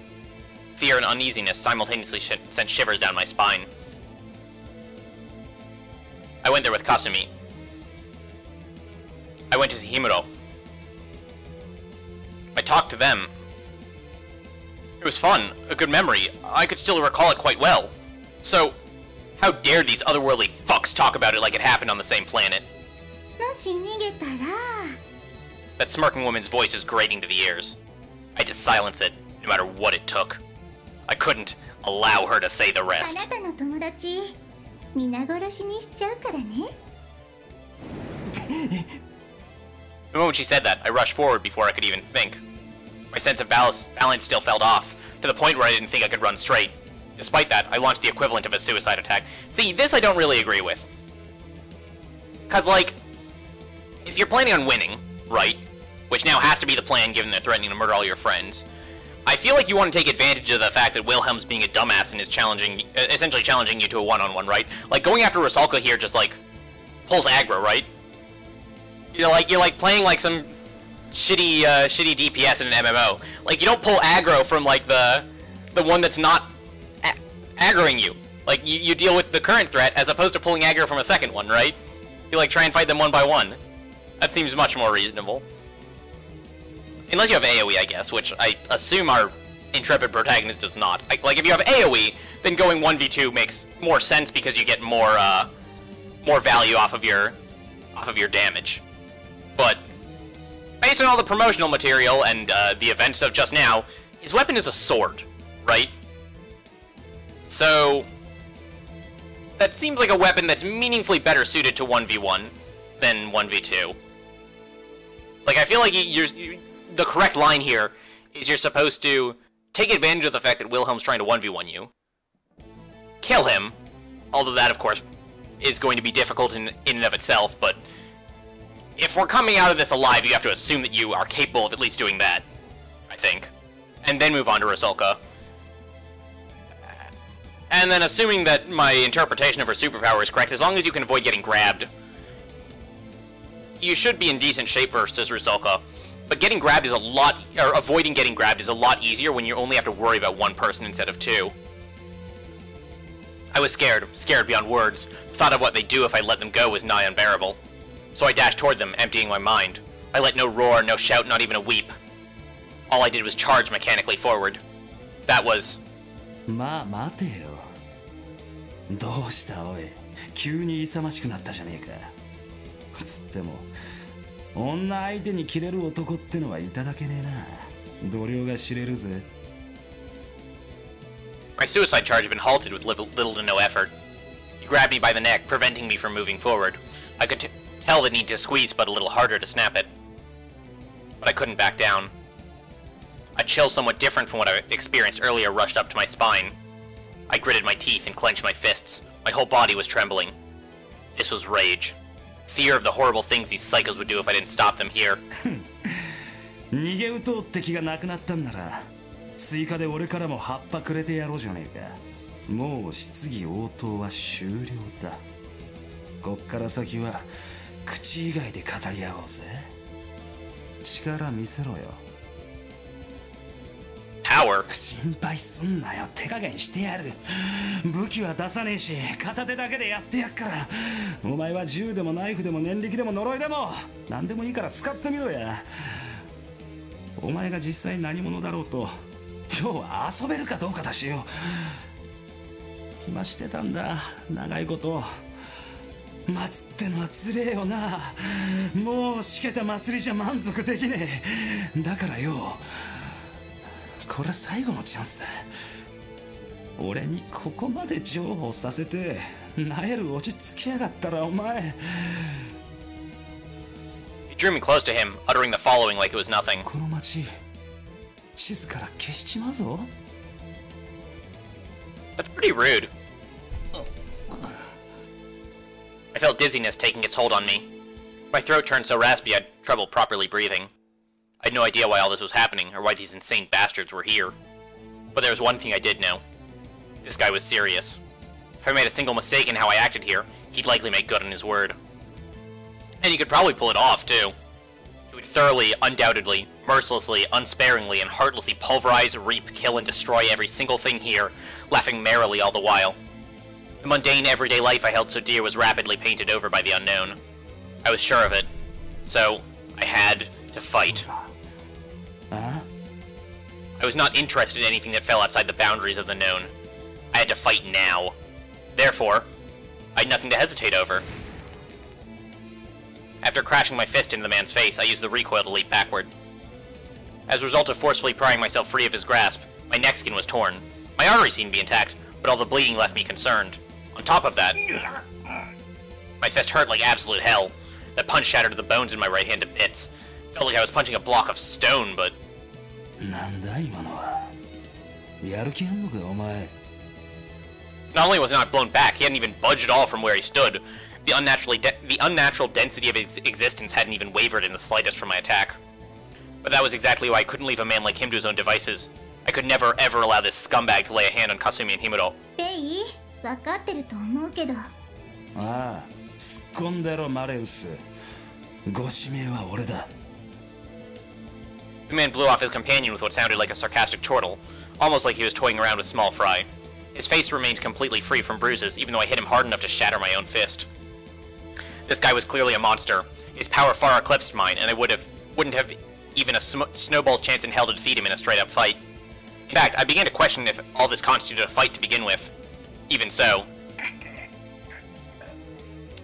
A: Fear and uneasiness simultaneously sent shivers down my spine. I went there with Kasumi. I went to see Himuro. I talked to them. It was fun, a good memory. I could still recall it quite well. So, how dare these otherworldly fucks talk about it like it happened on the same planet?
D: もし逃げたら。
A: That smirking woman's voice is grating to the ears. I had to silence it, no matter what it took. I couldn't allow her to say the
D: あ
A: rest.
D: なたの友達皆殺しにしちゃうからね。
A: The moment she said that, I rushed forward before I could even think. My sense of balance still fell off, to the point where I didn't think I could run straight. Despite that, I launched the equivalent of a suicide attack. See, this I don't really agree with. Cause, like, if you're planning on winning, right, which now has to be the plan given they're threatening to murder all your friends, I feel like you want to take advantage of the fact that Wilhelm's being a dumbass and is essentially challenging you to a one-on-one, right? Like, going after Rusalka here just, like, pulls aggro, right? You're like playing, like, some shitty DPS in an MMO. Like, you don't pull aggro from, like, the one that's not aggroing you. Like, you deal with the current threat as opposed to pulling aggro from a second one, right? You, like, try and fight them one by one. That seems much more reasonable. Unless you have AoE, I guess, which I assume our intrepid protagonist does not. Like, if you have AoE, then going 1v2 makes more sense because you get more value off of your damage. But based on all the promotional material and the events of just now, his weapon is a sword, right? So that seems like a weapon that's meaningfully better suited to 1v1 than 1v2. It's like, I feel like the correct line here is you're supposed to take advantage of the fact that Wilhelm's trying to 1v1 you, kill him, although that, of course, is going to be difficult in and of itself, but if we're coming out of this alive, you have to assume that you are capable of at least doing that, I think. And then move on to Rusalka. And then assuming that my interpretation of her superpower is correct, as long as you can avoid getting grabbed, you should be in decent shape versus Rusalka. But getting grabbed is avoiding getting grabbed is a lot easier when you only have to worry about one person instead of two. I was scared beyond words. The thought of what they'd do if I let them go was nigh unbearable. So I dashed toward them, emptying my mind. I let no roar, no shout, not even a weep. All I did was charge mechanically forward. That was...
E: まあ待てよ。どうしたおい。急に勇ましくなったじゃねえか。つっても、女相手に切れる男ってのはいただけねえな。度量が知れるぜ。
A: My suicide charge had been halted with little to no effort. He grabbed me by the neck, preventing me from moving forward. I could tell the need to squeeze, but a little harder to snap it. But I couldn't back down. A chill somewhat different from what I experienced earlier rushed up to my spine. I gritted my teeth and clenched my fists. My whole body was trembling. This was rage. Fear of the horrible things these psychos would do if I didn't stop them here.
E: 逃げ打とうって気がなくなったんなら、追加で俺からも葉っぱくれてやろうじゃねえか。もう質疑応答は終了だ。こっから先は口以外で語り合おうぜ。力見せろよ。
A: power.
E: 心配すんなよ、手加減してやる。武器は出さねえし、片手だけでやってやっから。お前は銃でもナイフでも念力でも呪いでも何でもいいから使ってみろや。お前が実際何者だろうと、要は遊べるかどうかだしよ。暇してたんだ、長いこと。祭ってのはつれえよな。もうしけた祭りじゃ満足できねえ。だからよ、これ最後のチャンスだ。俺にここまで譲歩させてナエル落ち着きやがったらお前。
A: He drew me close to him, uttering the following like it was nothing.
E: この町地図から消しちまうぞ。
A: That's pretty rude. I felt dizziness taking its hold on me. My throat turned so raspy I had trouble properly breathing. I had no idea why all this was happening, or why these insane bastards were here. But there was one thing I did know. This guy was serious. If I made a single mistake in how I acted here, he'd likely make good on his word. And he could probably pull it off, too. He would thoroughly, undoubtedly, mercilessly, unsparingly, and heartlessly pulverize, reap, kill, and destroy every single thing here, laughing merrily all the while. The mundane, everyday life I held so dear was rapidly painted over by the unknown. I was sure of it. So, I had to fight. I was not interested in anything that fell outside the boundaries of the known. I had to fight now. Therefore, I had nothing to hesitate over. After crashing my fist into the man's face, I used the recoil to leap backward. As a result of forcefully prying myself free of his grasp, my neck skin was torn. My arteries seemed to be intact, but all the bleeding left me concerned. On top of that, my fist hurt like absolute hell. That punch shattered the bones in my right hand to bits. Felt like I was punching a block of stone, but... Not only was I not blown back, he hadn't even budged at all from where he stood. The unnatural density of his existence hadn't even wavered in the slightest from my attack. But that was exactly why I couldn't leave a man like him to his own devices. I could never ever allow this scumbag to lay a hand on Kasumi and Himuro.
D: 分かってると思うけど。
E: ああ、突っ込んでろマレウス。ご指名は俺だ。
A: The man blew off his companion with what sounded like a sarcastic chortle, almost like he was toying around with small fry. His face remained completely free from bruises, even though I hit him hard enough to shatter my own fist. This guy was clearly a monster. His power far eclipsed mine, and I wouldn't have even a snowball's chance in hell to defeat him in a straight-up fight. In fact, I began to question if all this constituted a fight to begin with. Even so,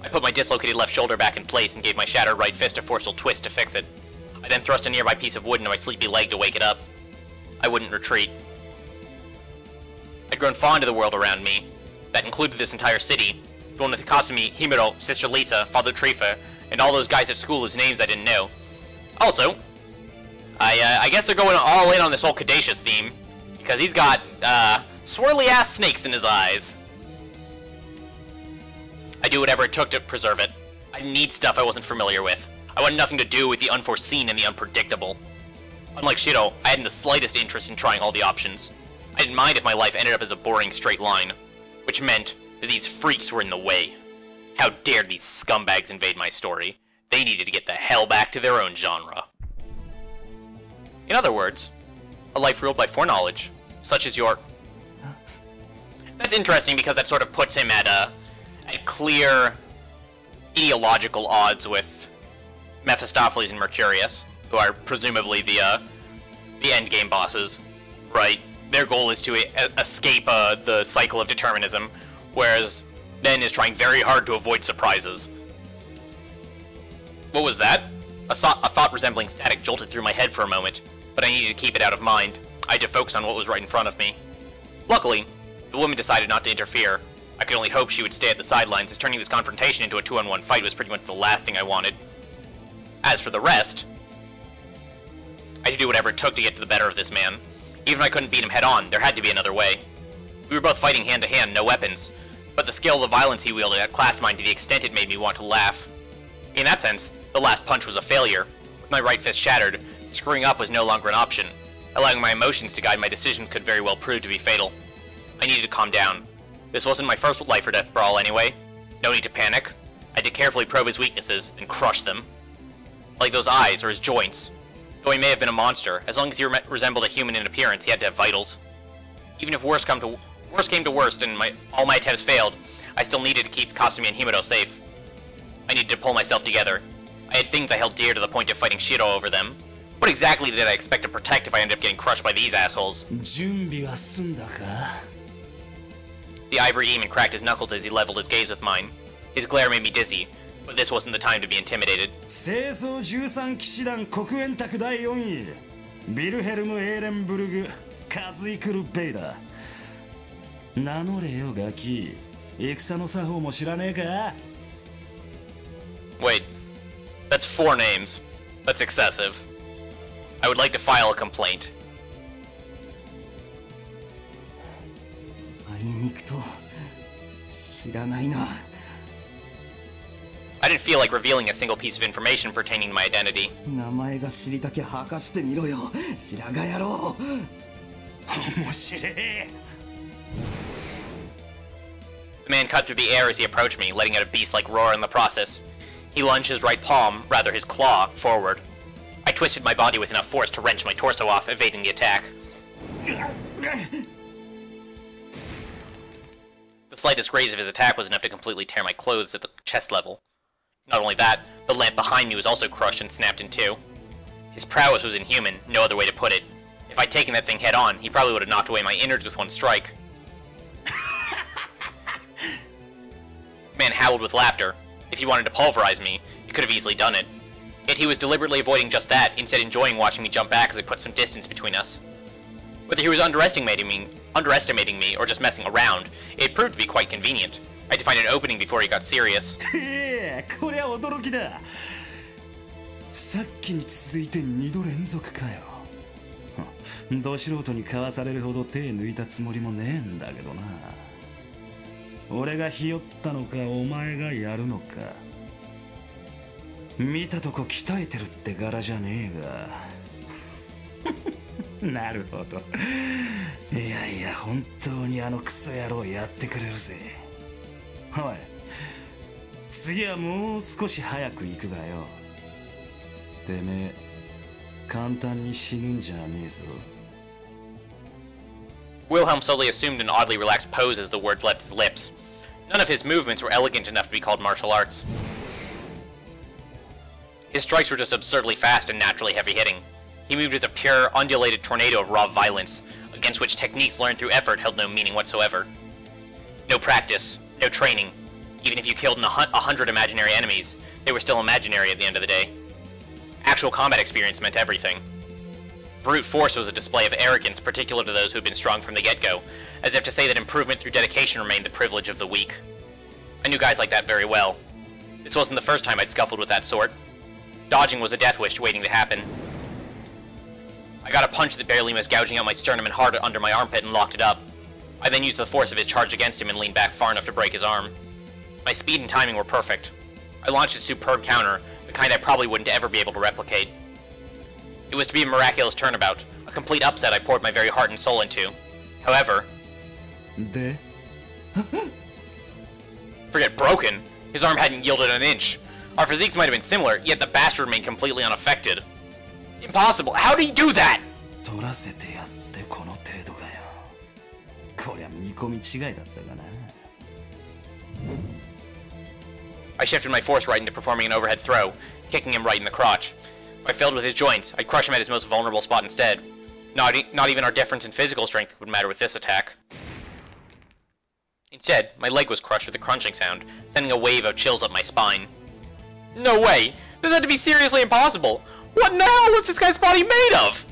A: I put my dislocated left shoulder back in place and gave my shattered right fist a forceful twist to fix it. I then thrust a nearby piece of wood into my sleepy leg to wake it up. I wouldn't retreat. I'd grown fond of the world around me. That included this entire city, the one with Kasumi, Himuro, Sister Lisa, Father Trifa, and all those guys at school whose names I didn't know. Also, I guess they're going all in on this whole Caduceus theme, because he's got, swirly-ass snakes in his eyes. I do whatever it took to preserve it. I didn't need stuff I wasn't familiar with. I wanted nothing to do with the unforeseen and the unpredictable. Unlike Shiro, I hadn't the slightest interest in trying all the options. I didn't mind if my life ended up as a boring straight line, which meant that these freaks were in the way. How dared these scumbags invade my story? They needed to get the hell back to their own genre. In other words, a life ruled by foreknowledge, such as your... That's interesting because that sort of puts him at clear ideological odds with Mephistopheles and Mercurius, who are presumably the endgame bosses, right? Their goal is to escape the cycle of determinism, whereas Ben is trying very hard to avoid surprises. What was that? A thought resembling static jolted through my head for a moment, but I needed to keep it out of mind. I had to focus on what was right in front of me. Luckily, the woman decided not to interfere. I could only hope she would stay at the sidelines, as turning this confrontation into a 2-on-1 fight was pretty much the last thing I wanted. As for the rest, I had to do whatever it took to get to the better of this man. Even if I couldn't beat him head-on, there had to be another way. We were both fighting hand-to-hand, no weapons, but the scale of the violence he wielded outclassed mine to the extent it made me want to laugh. In that sense, the last punch was a failure. With my right fist shattered, screwing up was no longer an option. Allowing my emotions to guide my decisions could very well prove to be fatal. I needed to calm down. This wasn't my first life-or-death brawl anyway. No need to panic. I had to carefully probe his weaknesses and crush them. Like those eyes or his joints. Though he may have been a monster, as long as he resembled a human in appearance, he had to have vitals. Even if worst came to worst and all my attempts failed, I still needed to keep Kasumi and Himuro safe. I needed to pull myself together. I had things I held dear to the point of fighting Shiro over them. What exactly did I expect to protect if I ended up getting crushed by these assholes? The ivory demon cracked his knuckles as he leveled his gaze with mine. His glare made me dizzy, but this wasn't the time to be intimidated. Wait, that's 4 names. That's excessive. I would like to file a complaint. I didn't feel like revealing a single piece of information pertaining to my identity. The man cut through the air as he approached me, letting out a beast-like roar in the process. He lunged his right palm, rather his claw, forward. I twisted my body with enough force to wrench my torso off, evading the attack. The slightest graze of his attack was enough to completely tear my clothes at the chest level. Not only that, the lamp behind me was also crushed and snapped in 2. His prowess was inhuman, no other way to put it. If I'd taken that thing head on, he probably would have knocked away my innards with one strike. The man howled with laughter. If he wanted to pulverize me, he could have easily done it. Yet he was deliberately avoiding just that, instead enjoying watching me jump back as I put some distance between us. Whether he was underestimating me or just messing around, it proved to be quite convenient. I had to find an opening before he got serious. Wilhelm slowly assumed an oddly relaxed pose as the words left his lips. None of his movements were elegant enough to be called martial arts. His strikes were just absurdly fast and naturally heavy-hitting. He moved as a pure, undulated tornado of raw violence, against which techniques learned through effort held no meaning whatsoever. No practice, no training. Even if you killed 100 imaginary enemies, they were still imaginary at the end of the day. Actual combat experience meant everything. Brute force was a display of arrogance particular to those who had been strong from the get-go, as if to say that improvement through dedication remained the privilege of the weak. I knew guys like that very well. This wasn't the first time I'd scuffled with that sort. Dodging was a death wish waiting to happen. I got a punch that barely missed gouging out my sternum and heart under my armpit and locked it up. I then used the force of his charge against him and leaned back far enough to break his arm. My speed and timing were perfect. I launched a superb counter, the kind I probably wouldn't ever be able to replicate. It was to be a miraculous turnabout, a complete upset I poured my very heart and soul into. However... Forget broken. His arm hadn't yielded an inch. Our physiques might have been similar, yet the bastard remained completely unaffected. Impossible! How did he do that?! I shifted my force right into performing an overhead throw, kicking him right in the crotch. If I failed with his joints, I'd crush him at his most vulnerable spot instead. Not even our difference in physical strength would matter with this attack. Instead, my leg was crushed with a crunching sound, sending a wave of chills up my spine. No way! This had to be seriously impossible! What in the hell was this guy's body made of?!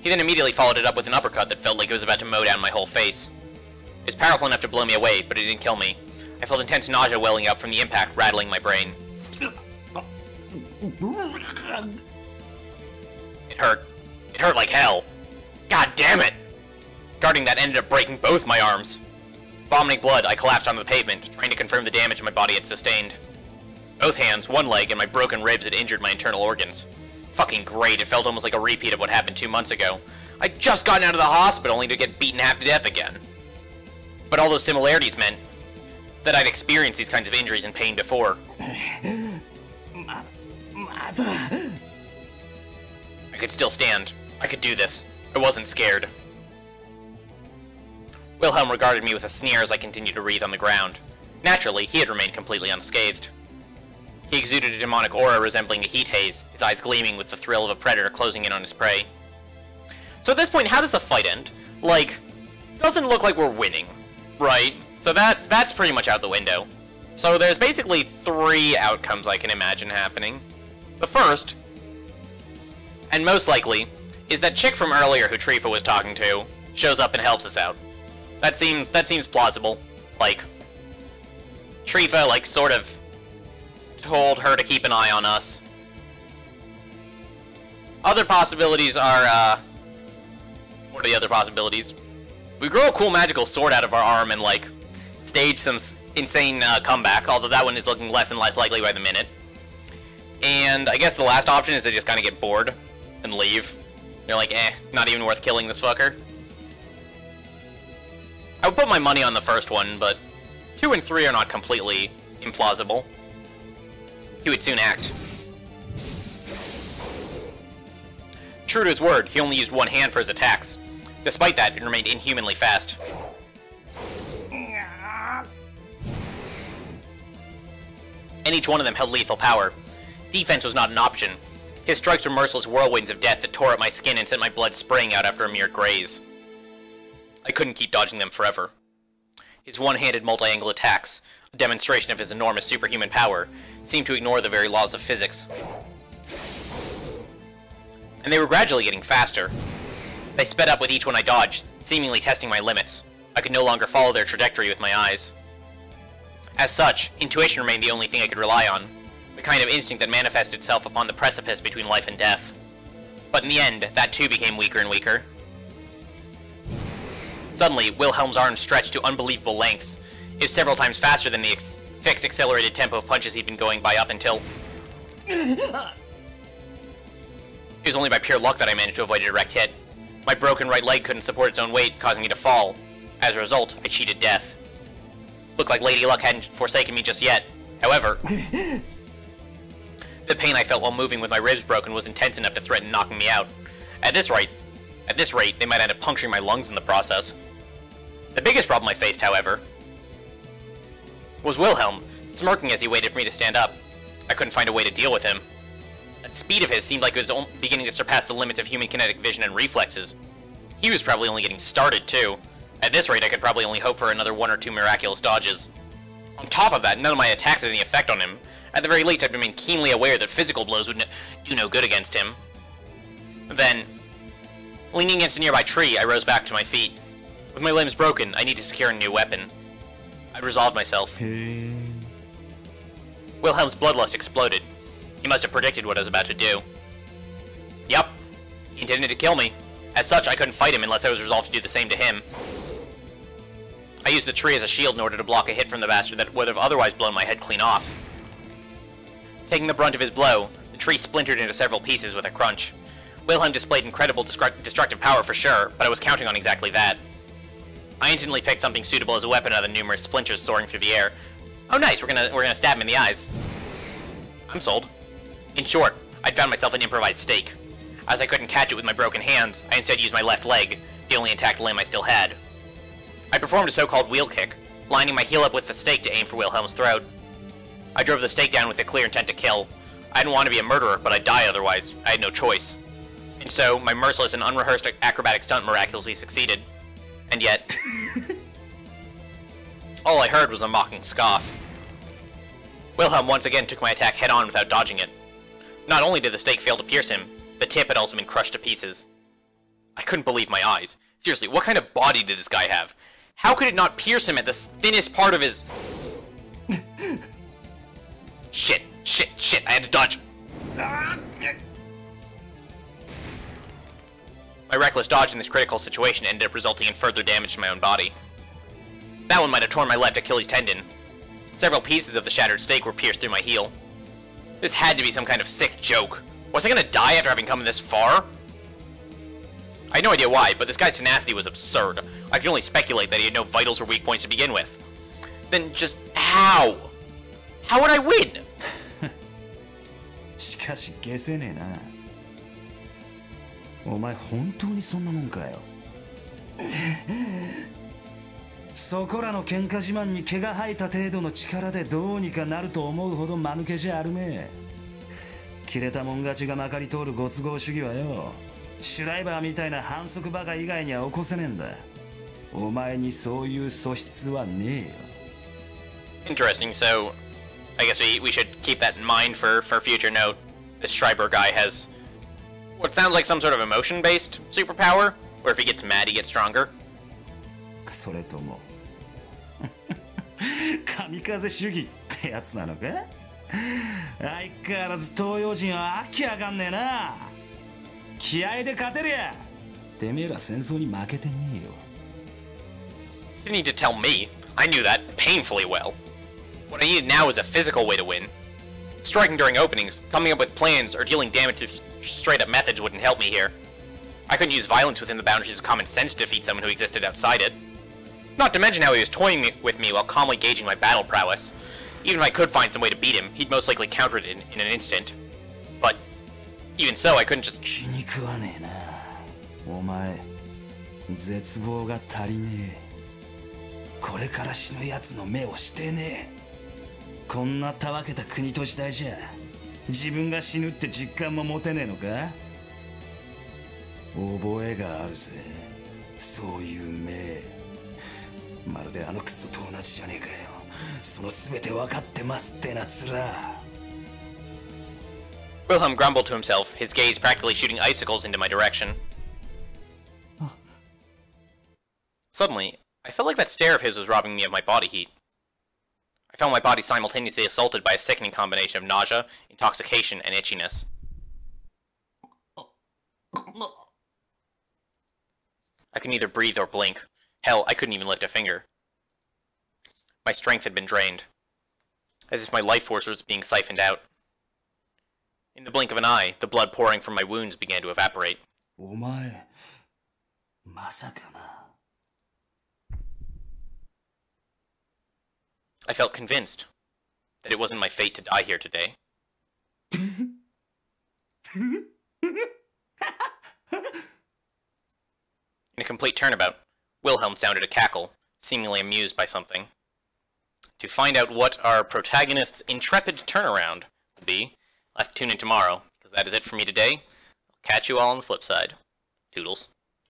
A: He then immediately followed it up with an uppercut that felt like it was about to mow down my whole face. It was powerful enough to blow me away, but it didn't kill me. I felt intense nausea welling up from the impact, rattling my brain. It hurt. It hurt like hell. God damn it! Guarding that ended up breaking both my arms. Vomiting blood, I collapsed onto the pavement, trying to confirm the damage my body had sustained. Both hands, one leg, and my broken ribs had injured my internal organs. Fucking great, it felt almost like a repeat of what happened 2 months ago. I'd just gotten out of the hospital only to get beaten half to death again. But all those similarities meant that I'd experienced these kinds of injuries and pain before. I could still stand. I could do this. I wasn't scared. Wilhelm regarded me with a sneer as I continued to writhe on the ground. Naturally, he had remained completely unscathed. He exuded a demonic aura resembling a heat haze, his eyes gleaming with the thrill of a predator closing in on his prey. So at this point, how does the fight end? Like, doesn't look like we're winning, right? So that's pretty much out the window. So there's basically 3 outcomes I can imagine happening. The first, and most likely, is that chick from earlier who Trifa was talking to shows up and helps us out. That seems plausible. Like, Trifa, like, sort of told her to keep an eye on us. Other possibilities are, what are the other possibilities? We grow a cool magical sword out of our arm and, like, stage some insane comeback, although that one is looking less and less likely by the minute. And I guess the last option is to just kind of get bored and leave. They're like, not even worth killing this fucker. I would put my money on the first one, but 2 and 3 are not completely implausible. He would soon act. True to his word, he only used one hand for his attacks. Despite that, it remained inhumanly fast. And each one of them held lethal power. Defense was not an option. His strikes were merciless whirlwinds of death that tore at my skin and sent my blood spraying out after a mere graze. I couldn't keep dodging them forever. His one-handed multi-angle attacks, a demonstration of his enormous superhuman power, seemed to ignore the very laws of physics. And they were gradually getting faster. They sped up with each one I dodged, seemingly testing my limits. I could no longer follow their trajectory with my eyes. As such, intuition remained the only thing I could rely on, the kind of instinct that manifested itself upon the precipice between life and death. But in the end, that too became weaker and weaker. Suddenly, Wilhelm's arms stretched to unbelievable lengths. It was several times faster than the fixed accelerated tempo of punches he'd been going by up until... It was only by pure luck that I managed to avoid a direct hit. My broken right leg couldn't support its own weight, causing me to fall. As a result, I cheated death. Looked like Lady Luck hadn't forsaken me just yet. However, the pain I felt while moving with my ribs broken was intense enough to threaten knocking me out. At this rate, they might end up puncturing my lungs in the process. The biggest problem I faced, however, was Wilhelm, smirking as he waited for me to stand up. I couldn't find a way to deal with him. That speed of his seemed like it was beginning to surpass the limits of human kinetic vision and reflexes. He was probably only getting started, too. At this rate, I could probably only hope for another 1 or 2 miraculous dodges. On top of that, none of my attacks had any effect on him. At the very least, I'd remain keenly aware that physical blows would do no good against him. Then, leaning against a nearby tree, I rose back to my feet. With my limbs broken, I need to secure a new weapon. I resolved myself. Wilhelm's bloodlust exploded. He must have predicted what I was about to do. Yup, he intended to kill me. As such, I couldn't fight him unless I was resolved to do the same to him. I used the tree as a shield in order to block a hit from the bastard that would have otherwise blown my head clean off. Taking the brunt of his blow, the tree splintered into several pieces with a crunch. Wilhelm displayed incredible destructive power for sure, but I was counting on exactly that. I instantly picked something suitable as a weapon out of the numerous splinters soaring through the air. Oh nice, we're gonna stab him in the eyes. I'm sold. In short, I'd found myself an improvised stake. As I couldn't catch it with my broken hands, I instead used my left leg, the only intact limb I still had. I performed a so-called wheel kick, lining my heel up with the stake to aim for Wilhelm's throat. I drove the stake down with a clear intent to kill. I didn't want to be a murderer, but I'd die otherwise. I had no choice. And so, my merciless and unrehearsed acrobatic stunt miraculously succeeded. And yet... all I heard was a mocking scoff. Wilhelm once again took my attack head-on without dodging it. Not only did the stake fail to pierce him, the tip had also been crushed to pieces. I couldn't believe my eyes. Seriously, what kind of body did this guy have? How could it not pierce him at the thinnest part of his... Shit, I had to dodge. My reckless dodge in this critical situation ended up resulting in further damage to my own body. That one might have torn my left Achilles tendon. Several pieces of the shattered stake were pierced through my heel. This had to be some kind of sick joke. Was I gonna die after having come this far? I had no idea why, but this guy's tenacity was absurd. I could only speculate that he had no vitals or weak points to begin with. Then just how? How would I win?
E: しかし消せねえな。お前本当にそんなもんかよ。そこらの喧嘩自慢に毛が生えた程度の力でどうにかなると思うほど間抜けじゃあるめえ。切れたもん勝ちがまかり通るご都合主義はよ、シュライバーみたいな反則バカ以外には起こせねえんだ。お前にそういう素質はねえよ。
A: Interesting, so I guess we should keep that in mind for future note. This Schreiber guy has what sounds like some sort of emotion-based superpower, where if he gets mad, he gets stronger.
E: それとも神風主義ってやつなのか。相変わらず東洋人は飽きやがんねえな。気合で勝てりゃてめえら戦争に負けてねえよ。
A: You didn't need to tell me. I knew that painfully well. What I needed now is a physical way to win. Striking during openings, coming up with plans, or dealing damage with straight-up methods wouldn't help me here. I couldn't use violence within the boundaries of common sense to defeat someone who existed outside it. Not to mention how he was toying with me while calmly gauging my battle prowess. Even if I could find some way to beat him, he'd most likely counter it in an instant. But even so, I couldn't just...
E: 気に食わねえな。お前絶望が足りねえ。これから死ぬやつの目をしてねえ。こんなたわけた国と時代じゃ自分が死ぬって実感も持てねえのか。覚えがあるぜ、そういう目。まるであのクソと同じじゃねえかよ。その全て分かってますってなつら。
A: Wilhelm grumbled to himself, his gaze practically shooting icicles into my direction. Suddenly, I felt like that stare of his was robbing me of my body heat. I felt my body simultaneously assaulted by a sickening combination of nausea, intoxication, and itchiness. I could neither breathe or blink. Hell, I couldn't even lift a finger. My strength had been drained, as if my life force was being siphoned out. In the blink of an eye, the blood pouring from my wounds began to evaporate.
E: お前まさかな。
A: I felt convinced that it wasn't my fate to die here today. In a complete turnabout, Wilhelm sounded a cackle, seemingly amused by something. To find out what our protagonist's intrepid turnaround will be, I'll have to tune in tomorrow, because that is it for me today. I'll catch you all on the flip side. Toodles.